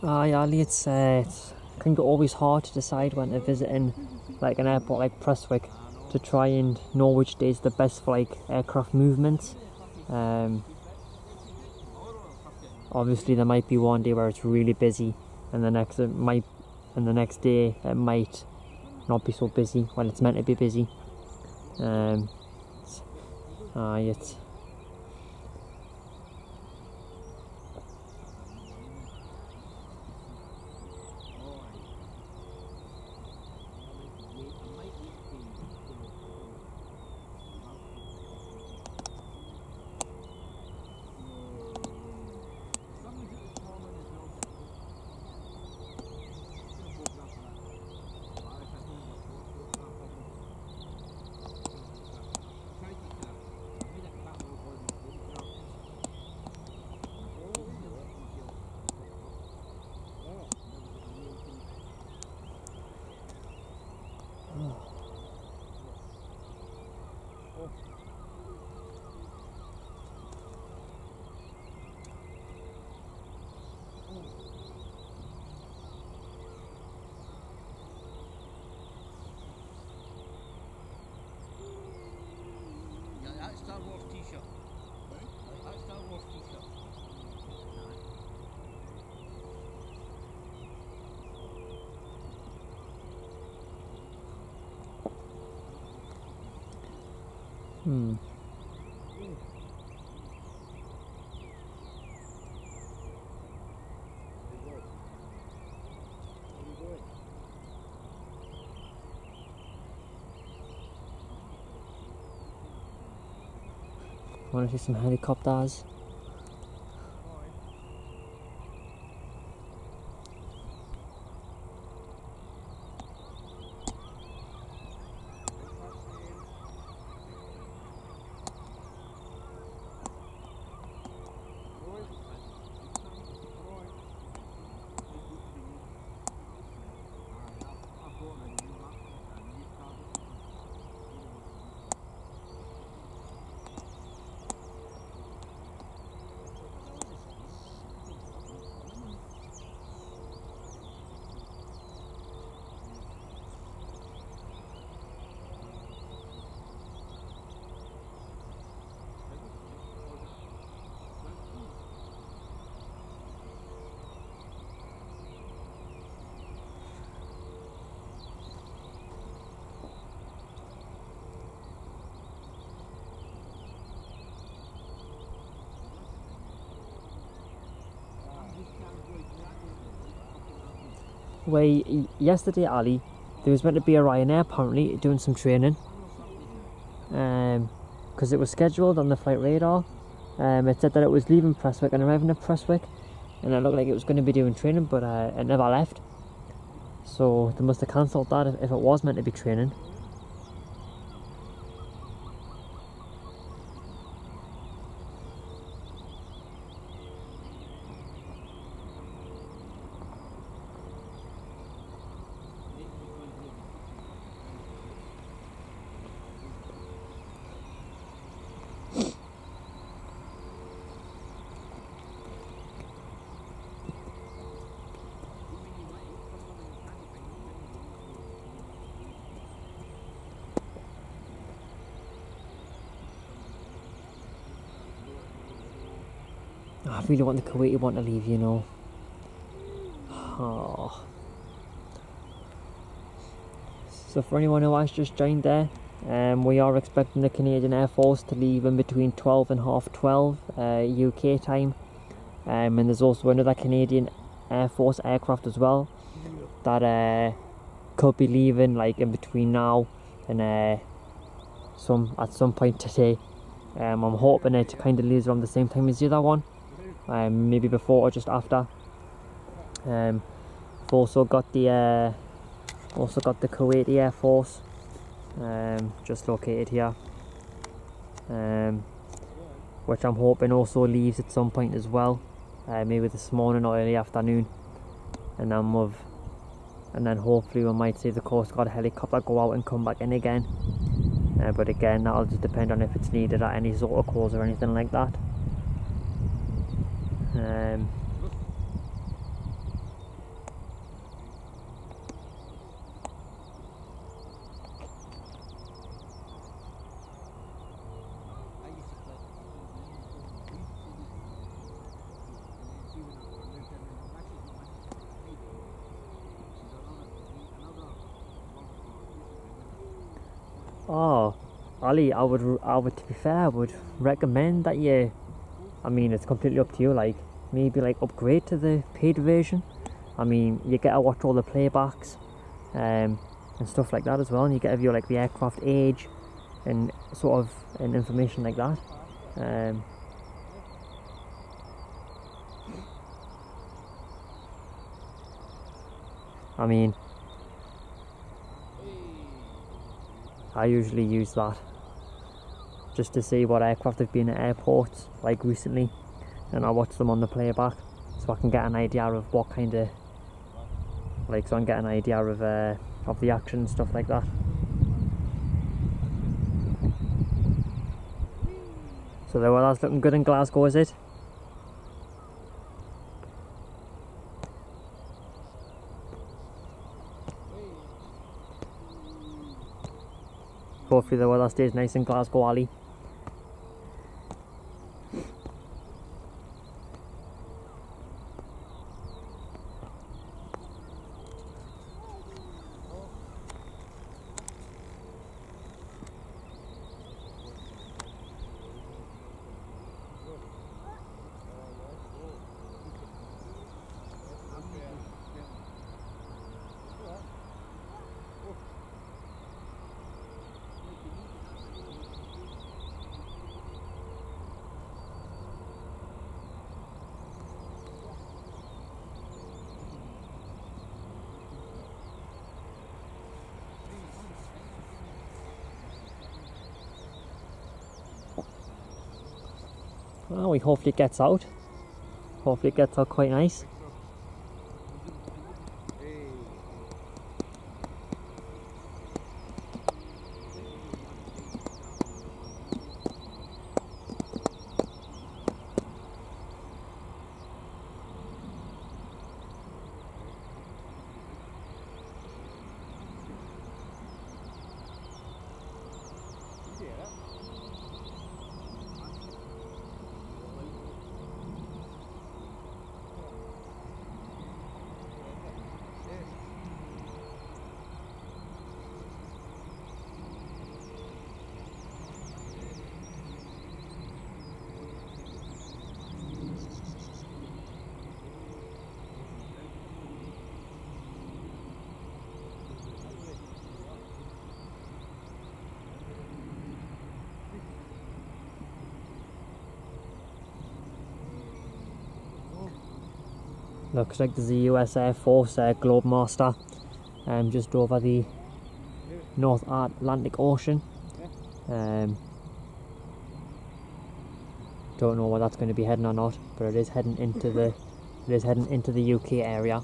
Ali, it's kind of always hard to decide when to visit in like an airport like Prestwick to try and know which day is the best for like aircraft movements. Obviously there might be one day where it's really busy and the next day it might not be so busy when it's meant to be busy. It's That Star Wars t-shirt. That Star Wars t-shirt. Hmm. Want to see some helicopters? Yesterday, Ali, there was meant to be a Ryanair apparently doing some training. Because it was scheduled on the flight radar. It said that it was leaving Prestwick and arriving at Prestwick, and it looked like it was going to be doing training, but it never left. So they must have cancelled that if it was meant to be training. I really want the Kuwaiti one to leave, you know. Oh. So for anyone who has just joined there, we are expecting the Canadian Air Force to leave in between 12 and half 12 UK time. And there's also another Canadian Air Force aircraft as well that could be leaving like in between now and at some point today. I'm hoping it kind of leaves around the same time as the other one. Maybe before or just after. We've also got the Kuwaiti Air Force, just located here, which I'm hoping also leaves at some point as well, maybe this morning or early afternoon, and then hopefully we might see the Coast Guard helicopter go out and come back in again. But again, that'll just depend on if it's needed at any sort of calls or anything like that. Oh, Ali, I would to be fair, I would recommend that you, I mean, it's completely up to you, like, maybe like upgrade to the paid version. I mean, you get to watch all the playbacks, and stuff like that as well, and you get to view like the aircraft age, and sort of, and information like that. I mean, I usually use that just to see what aircraft have been at airports like recently, and I watch them on the playback so I can get an idea of what kind of, like, so I can get an idea of the action and stuff like that. So the weather's looking good in Glasgow, is it? Hopefully the weather stays nice in Glasgow, Ali. Well, we hopefully it gets out. Hopefully it gets out quite nice. Looks like there's a US Air Force Globemaster just over the North Atlantic Ocean. Don't know where that's going to be heading or not, but it is heading into the UK area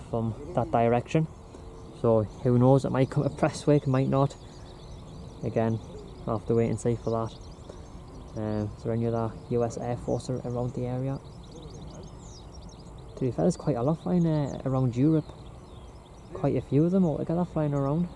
from that direction. So who knows? It might come to Prestwick, it might not. Again, I'll have to wait and see for that. Is there any other US Air Force around the area? To be fair, there's quite a lot flying around Europe. Quite a few of them altogether flying around.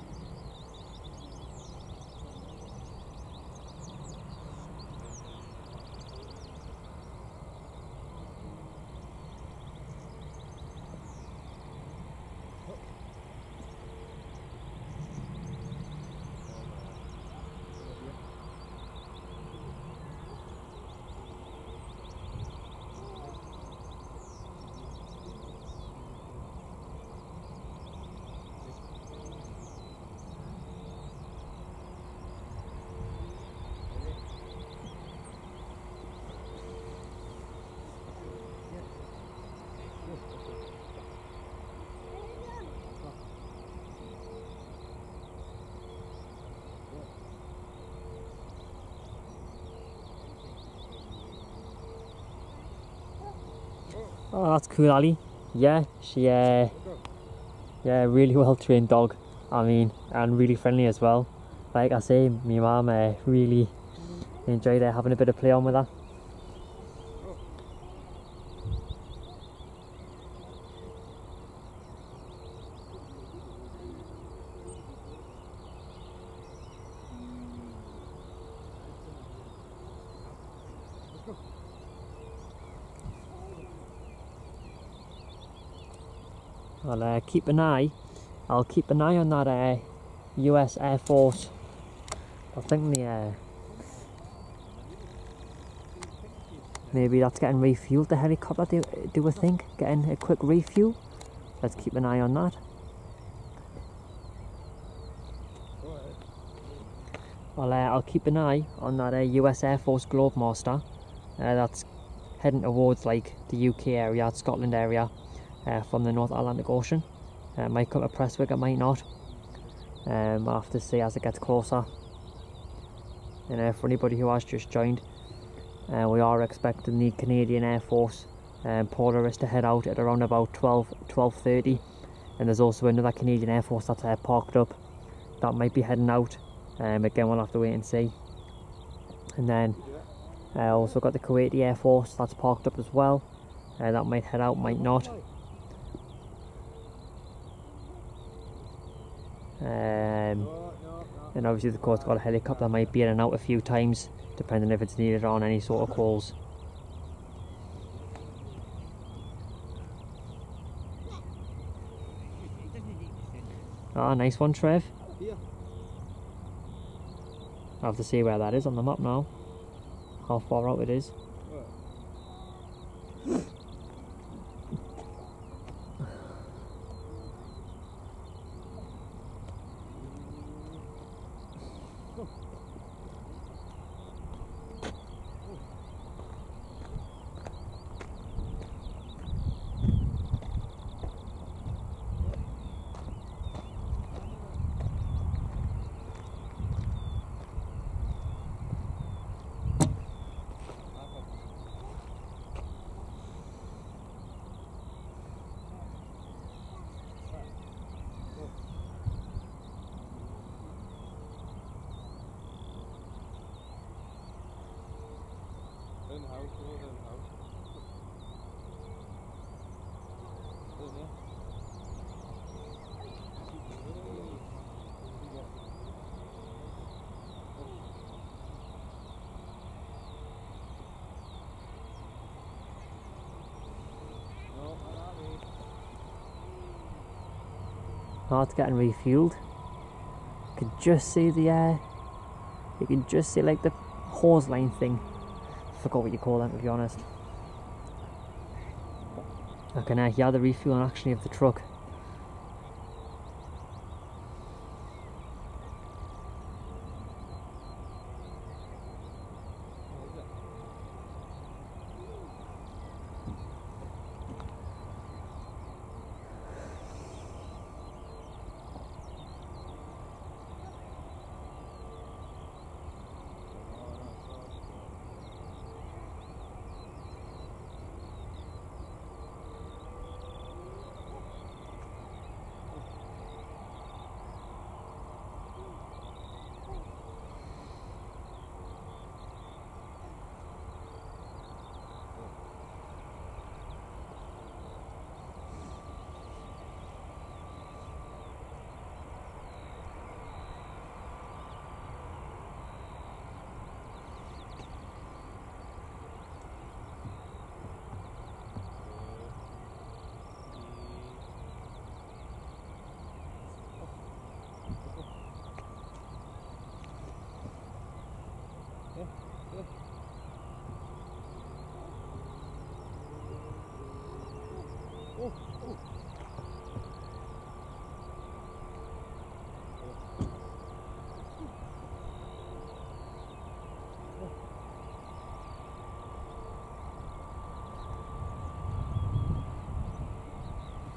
Oh, that's cool, Ali. Yeah, she yeah, really well trained dog. I mean, and really friendly as well. Like I say, my mum really enjoyed having a bit of play on with her. I'll keep an eye on that US Air Force. I think maybe that's getting refueled, the helicopter, do I think? Getting a quick refuel. Let's keep an eye on that. I'll keep an eye on that US Air Force Globemaster. That's heading towards like the UK area, Scotland area. From the North Atlantic Ocean. It might come to Prestwick, it might not. I'll have to see as it gets closer. And for anybody who has just joined, we are expecting the Canadian Air Force Polaris to head out at around about 12:30. And there's also another Canadian Air Force that's parked up that might be heading out. Again, we'll have to wait and see. And then also got the Kuwaiti Air Force that's parked up as well. That might head out, might not. And obviously the Coast Guard helicopter might be in and out a few times, depending if it's needed on any sort of calls. Ah, nice one, Trev. I'll have to see where that is on the map now, how far out it is. Now it's getting refueled. You can just see the you can just see like the hose line thing. Forgot what you call them, to be honest. I can hear the refueling actually of the truck.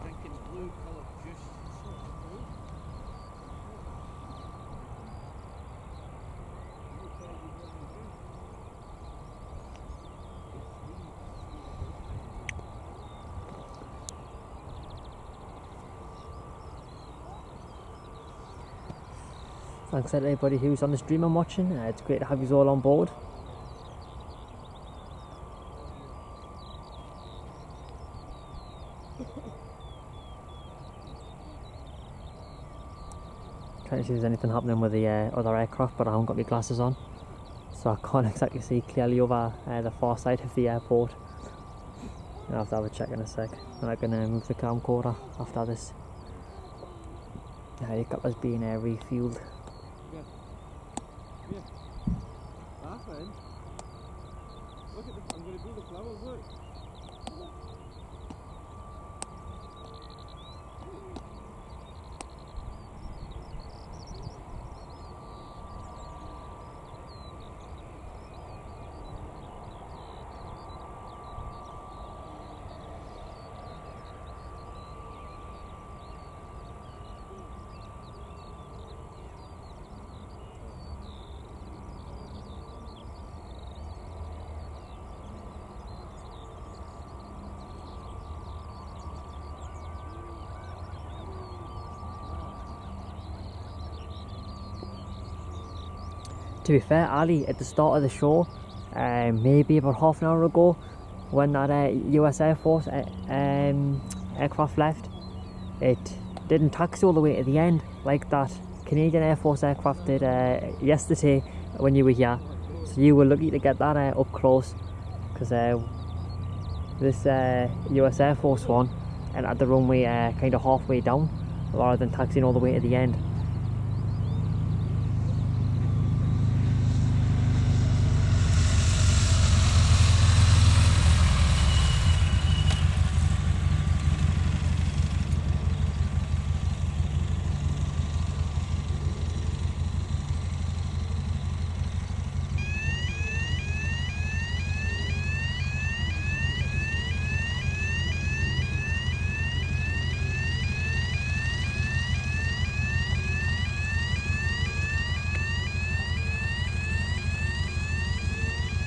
Drinking blue coloured juice. Thanks to everybody who's on the stream and watching. It's great to have you all on board. Trying to see if there's anything happening with the other aircraft, but I haven't got my glasses on, so I can't exactly see clearly over the far side of the airport. I'll have to have a check in a sec, and I can move the camcorder after this. The helicopter's being refueled. Yeah. Ah, friend. Look at the, I'm going to do the flowers, look. To be fair, Ali, at the start of the show, maybe about half an hour ago, when that US Air Force aircraft left, it didn't taxi all the way to the end like that Canadian Air Force aircraft did yesterday when you were here. So you were lucky to get that up close, because this US Air Force one entered the runway kind of halfway down rather than taxiing all the way to the end.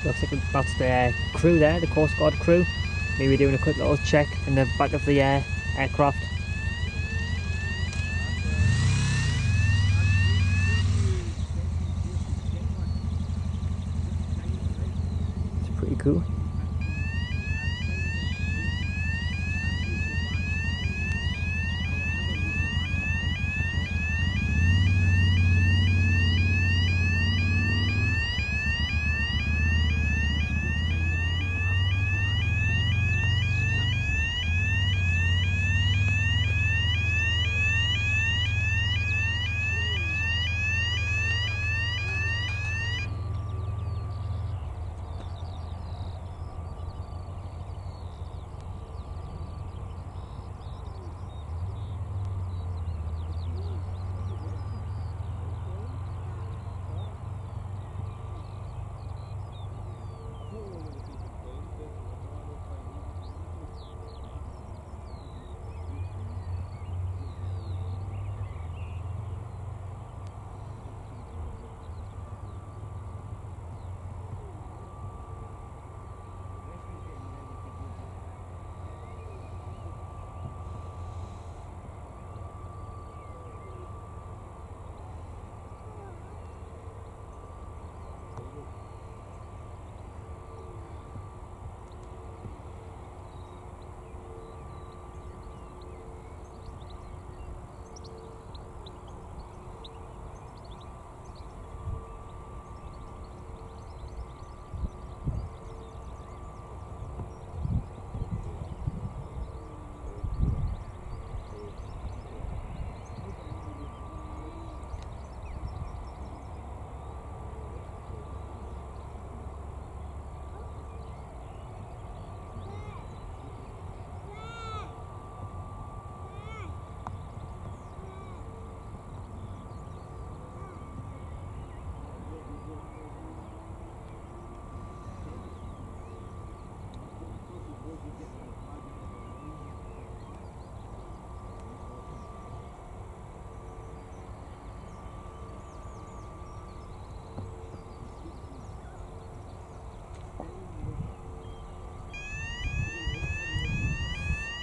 Looks like that's the crew there, the Coast Guard crew. Maybe doing a quick little check in the back of the aircraft. It's pretty cool.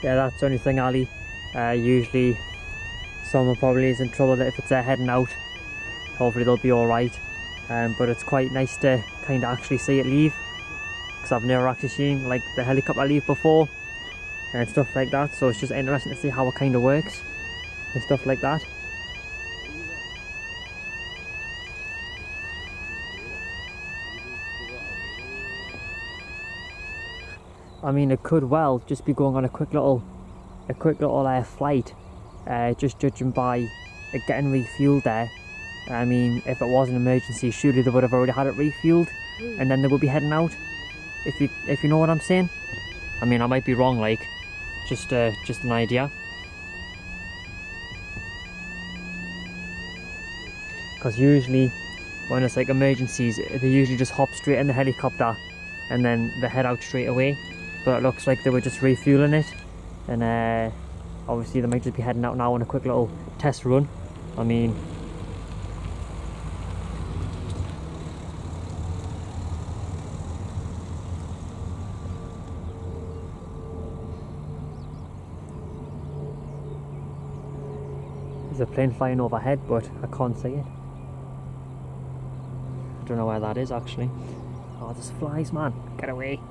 yeah, that's the only thing, Ali. Usually someone probably is in trouble if it's heading out. Hopefully they'll be alright. But it's quite nice to kind of actually see it leave, because I've never actually seen like the helicopter leave before and stuff like that, so it's just interesting to see how it kind of works and stuff like that. I mean, it could well just be going on a quick little flight, just judging by it getting refueled there. I mean, if it was an emergency, surely they would have already had it refueled, and then they would be heading out. If you know what I'm saying. I mean, I might be wrong, like, just an idea. Because usually, when it's like emergencies, they usually just hop straight in the helicopter, and then they head out straight away. But it looks like they were just refueling it, and obviously they might just be heading out now on a quick little test run. I mean, there's a plane flying overhead, but I can't see it. I don't know where that is actually. Oh, there's flies, man, get away.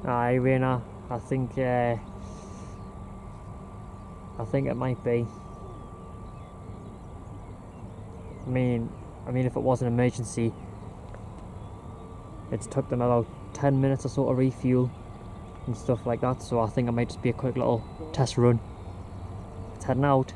Irina, I think it might be. I mean, if it was an emergency, it's took them about 10 minutes or so to refuel and stuff like that. So I think it might just be a quick little test run. It's heading out.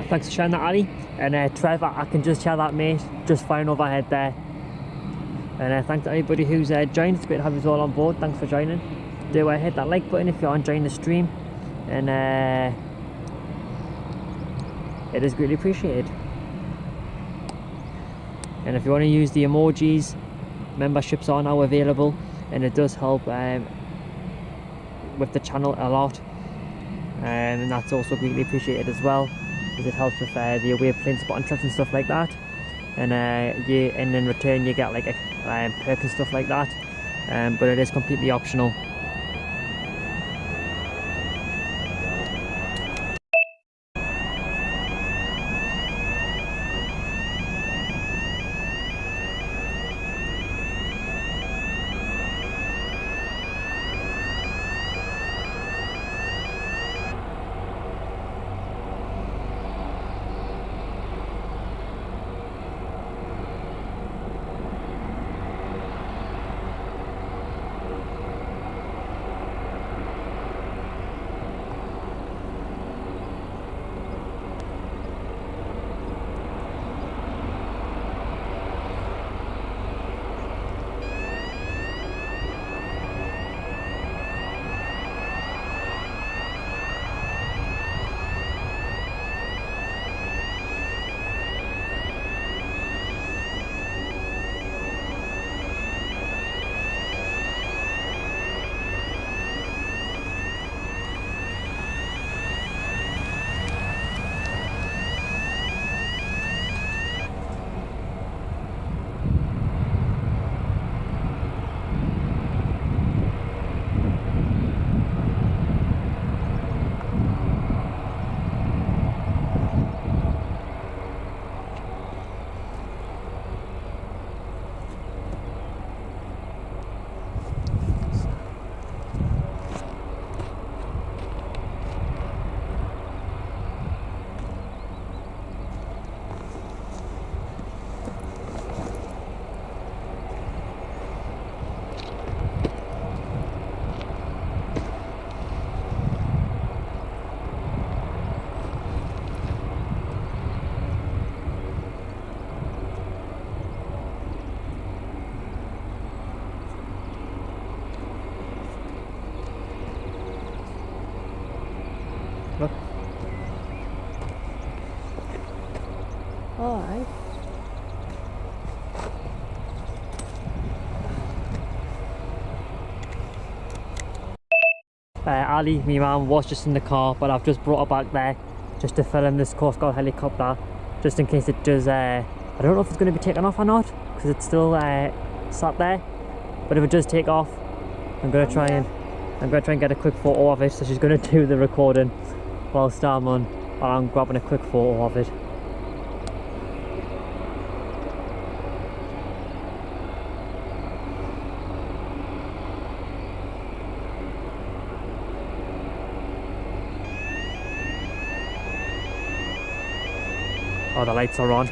Thanks for sharing that, Ali. And Trevor, I can just hear that, mate, just flying overhead there. And thanks to anybody who's joined. It's great to have you all on board. Thanks for joining. Do hit that like button if you're enjoying the stream, and it is greatly appreciated. And if you want to use the emojis, memberships are now available, and it does help with the channel a lot, and that's also greatly appreciated as well, because it helps with the away plane spotting trips and stuff like that. And and in return you get like a perk and stuff like that. but it is completely optional. Look. Alright. Ali, my mum, was just in the car, but I've just brought her back there just to film this Coast Guard helicopter, just in case it does. I don't know if it's going to be taken off or not, because it's still sat there. But if it does take off, I'm going to try and get a quick photo of it. So she's going to do the recording whilst I'm grabbing a quick photo of it. Oh, the lights are on.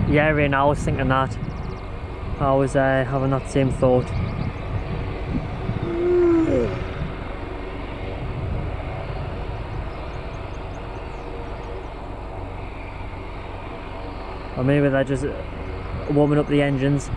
Yeah, Rain, I was thinking that. I was having that same thought. Or maybe they're just warming up the engines.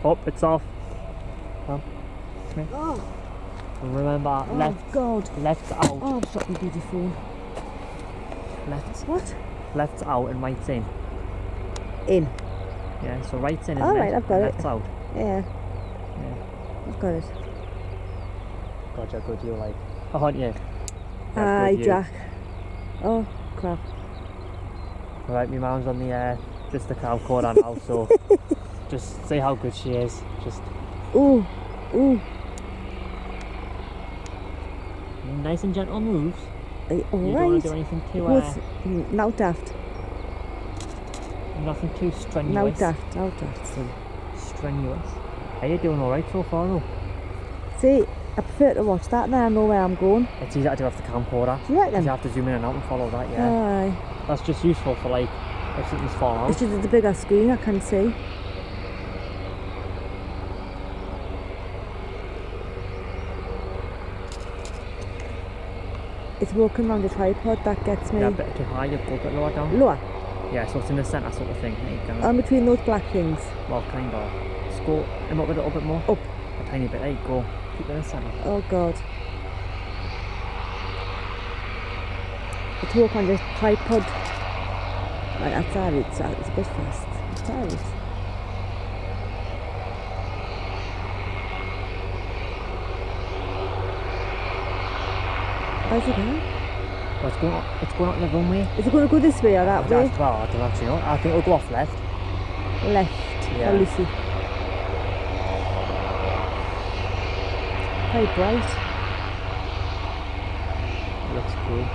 Oh, it's off. Come. Oh, Remember, oh left, God. left's out. Oh, I've got my bloody phone. Left, What? left's out and right's in. In. Yeah, so right's in, isn't All it? right, I've got And it. left's out. Yeah, Yeah. I've got it. God, you're good, you like. Oh, aren't you? Hi, Jack. Oh, crap. Alright, my mum's on the just the cow corner now, so just see how good she is. Just Ooh, ooh. nice and gentle moves. All You don't want right. to do anything too What's now daft? nothing too Now strenuous. daft. Now daft. So strenuous. Are you doing alright so far though? See, I prefer to watch that, then I know where I'm going. It's easier to do off the camcorder. Do you reckon? Because you have to zoom in and out and follow that, yeah. Aye. That's just useful for like if something's fallen It's out. just the bigger screen I can see. It's walking around the tripod that gets me Yeah, a bit too high, you go a bit lower down. lower. Yeah, so it's in the centre sort of thing. There you go. On between those black things. Well, kind of. Just go him up a little bit more. Up. A tiny bit. There you go. Keep it in the centre. Oh God. It's walk on the tripod. Right, that's alright. It's a bit fast. It's alright. Where's it going? Well, it's going up the runway. Is it going to go this way or that way? Well, I don't actually know. I think it'll go off left. Left. Yeah. Oh, Lucy. Very bright. Looks cool.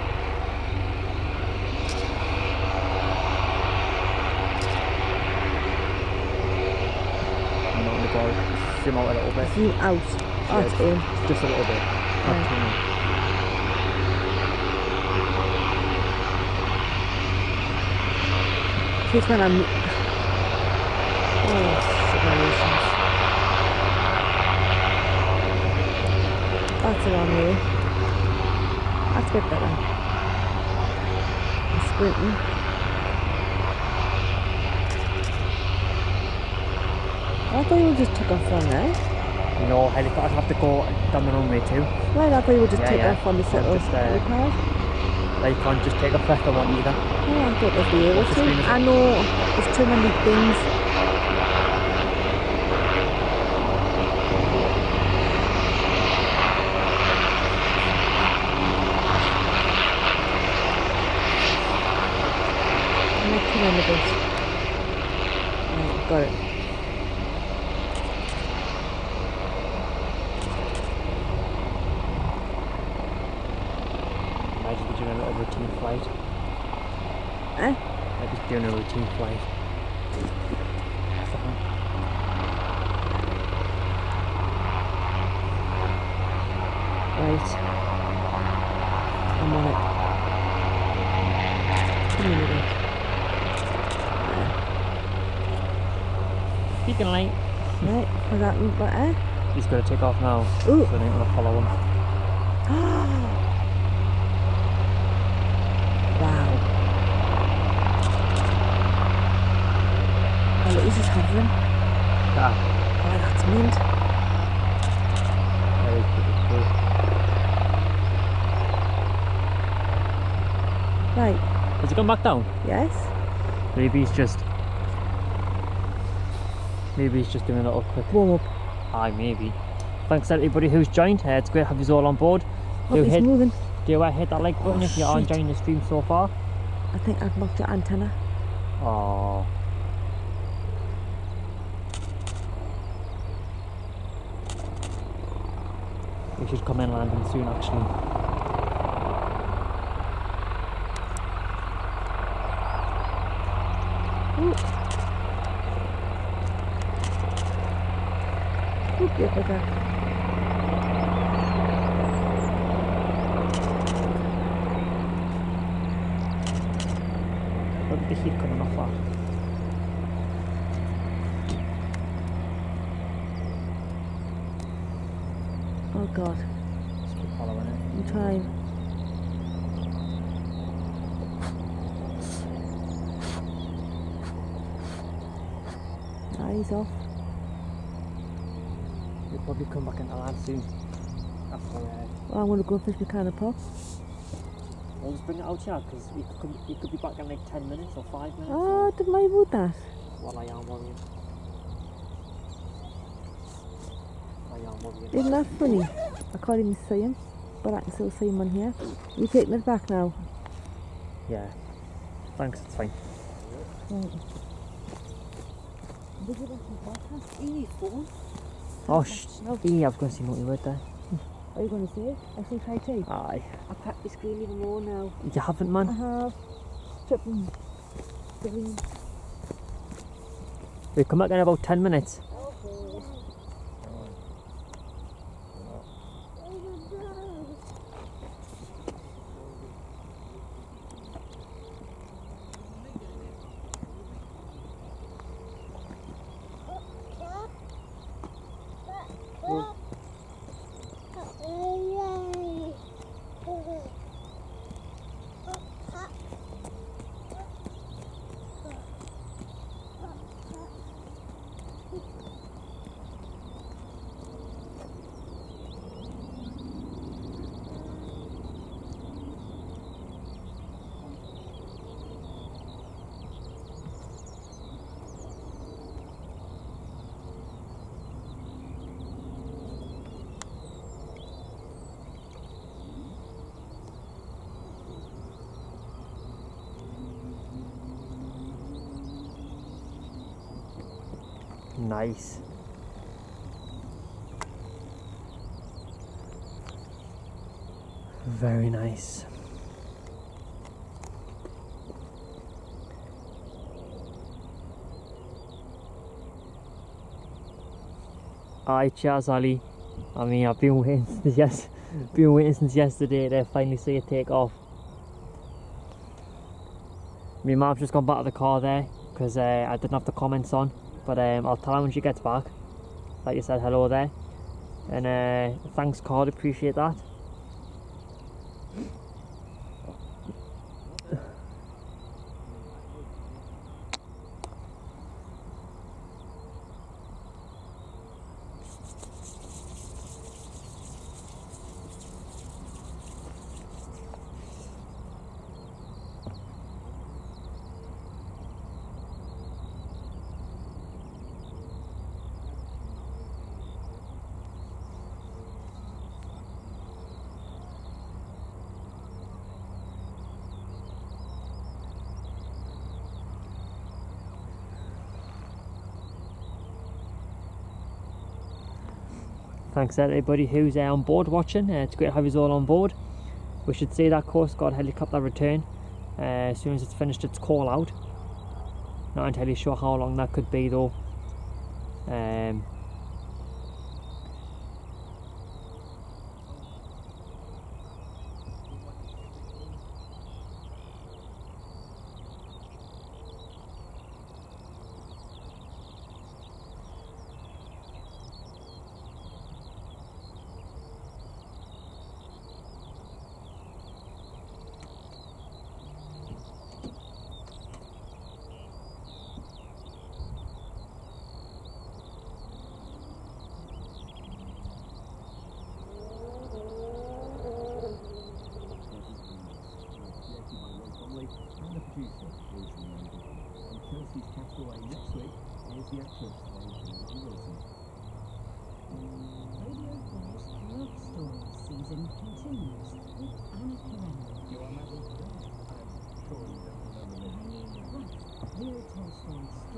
Not the ball. Zoom out a little bit. Zoom out. Oh, it's in. Just a little bit. Not Yeah. too much. Here's when I'm... Oh, simulations. That's the wrong way. That's a bit better. I'm sprinting. I thought you just took off from there. No, helicopters have to go down the runway too. Right, I thought you would just Yeah, take yeah. off on this I'm little just, pad. They can't just take a breath on one either. Oh, I thought they'd be able What's the screen, is to. it? I know, there's too many things. Connecting on the bus. Right, got it. Imagine we're doing a little routine flight. Eh? Like just doing a routine flight. Right. I'm on it. Give me a minute. Speaking light. Right, was that better? He's going to take off now. Ooh. So I think I'm going to follow him. Wow. Oh, look, he's just hovering. Ah, Oh, that's mint. very cool. Right, Has he gone back down? yes. Maybe he's just doing a little quick. Warm up. Aye, maybe. Thanks to everybody who's joined. It's great to have you all on board. Hope he's moving. Do hit that like button Oh, if you are shit. enjoying the stream so far. I think I've knocked the antenna. Oh. We should come in landing soon actually. Ooh. Oop, yeah, bugger. Look at the heat coming off that. Oh God, Just keep following it. I'm trying. Ah, he's off. They'll probably come back into land soon. After, Well, I'm going to go fish with can of pop. we'll just bring it out here because you could be back in like 10 minutes or 5 minutes. Oh, don't worry about that. Well, I am worrying. Isn't that funny? I can't even see him, but I can still see him on here. You taking it back now? Yeah. Thanks, it's fine. Right. Did you listen to podcast? Easy phone. Oh, yeah, I was going to see what you word there. Are you going to say it? SHIT? Aye. I packed the screen even more now. You haven't, man? I have. Tripping. Green. We'll come back in about 10 minutes. Nice. Very nice. Aye, cheers Ali. I mean, I've been waiting since yesterday to finally see it take off. My mum's just gone back to the car there because I didn't have the comments on, but I'll tell her when she gets back that you said hello there, and thanks Card, appreciate that. Thanks everybody who's on board watching. It's great to have you all on board. We should see that Coast Guard helicopter return as soon as it's finished its call out. Not entirely sure how long that could be though.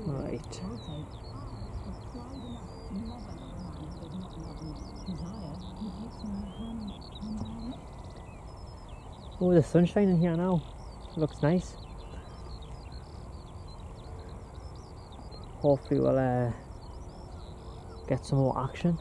Right. Oh, the sun's shining here now. Looks nice. Hopefully we'll get some more action.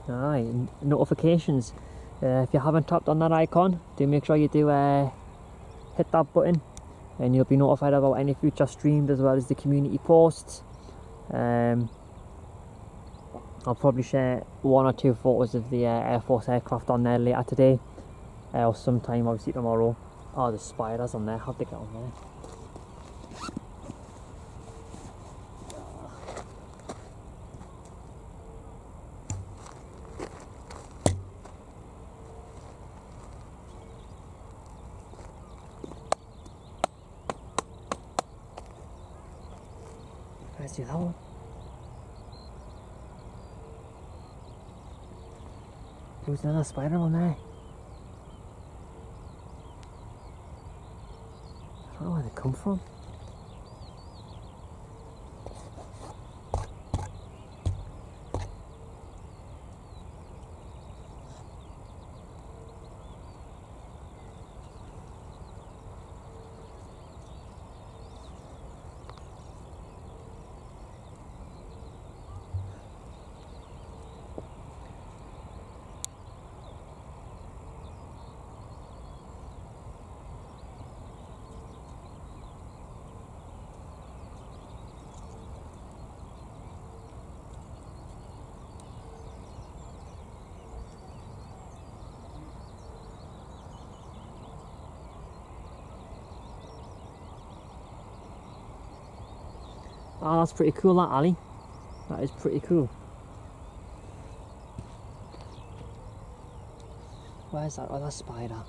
Aye, notifications. If you haven't tapped on that icon, do make sure you do hit that button, and you'll be notified about any future streams as well as the community posts. I'll probably share 1 or 2 photos of the Air Force aircraft on there later today, or sometime obviously tomorrow. Oh, there's spiders on there. How'd they get on there? Let's do that one. There's another spider on there. I don't know where they come from. Oh, that's pretty cool, that, Ali. That is pretty cool. Where's that other spider?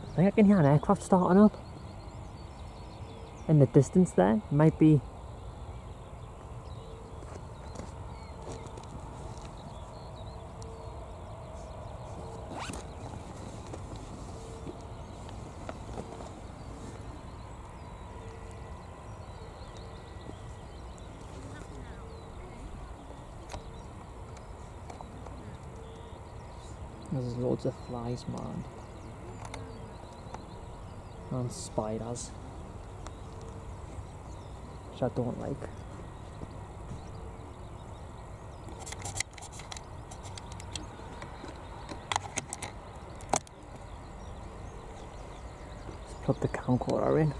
I think I can hear an aircraft starting up. In the distance there, might be. There's loads of flies, man. And spiders. Which I don't like. Let's plug the camcorder in.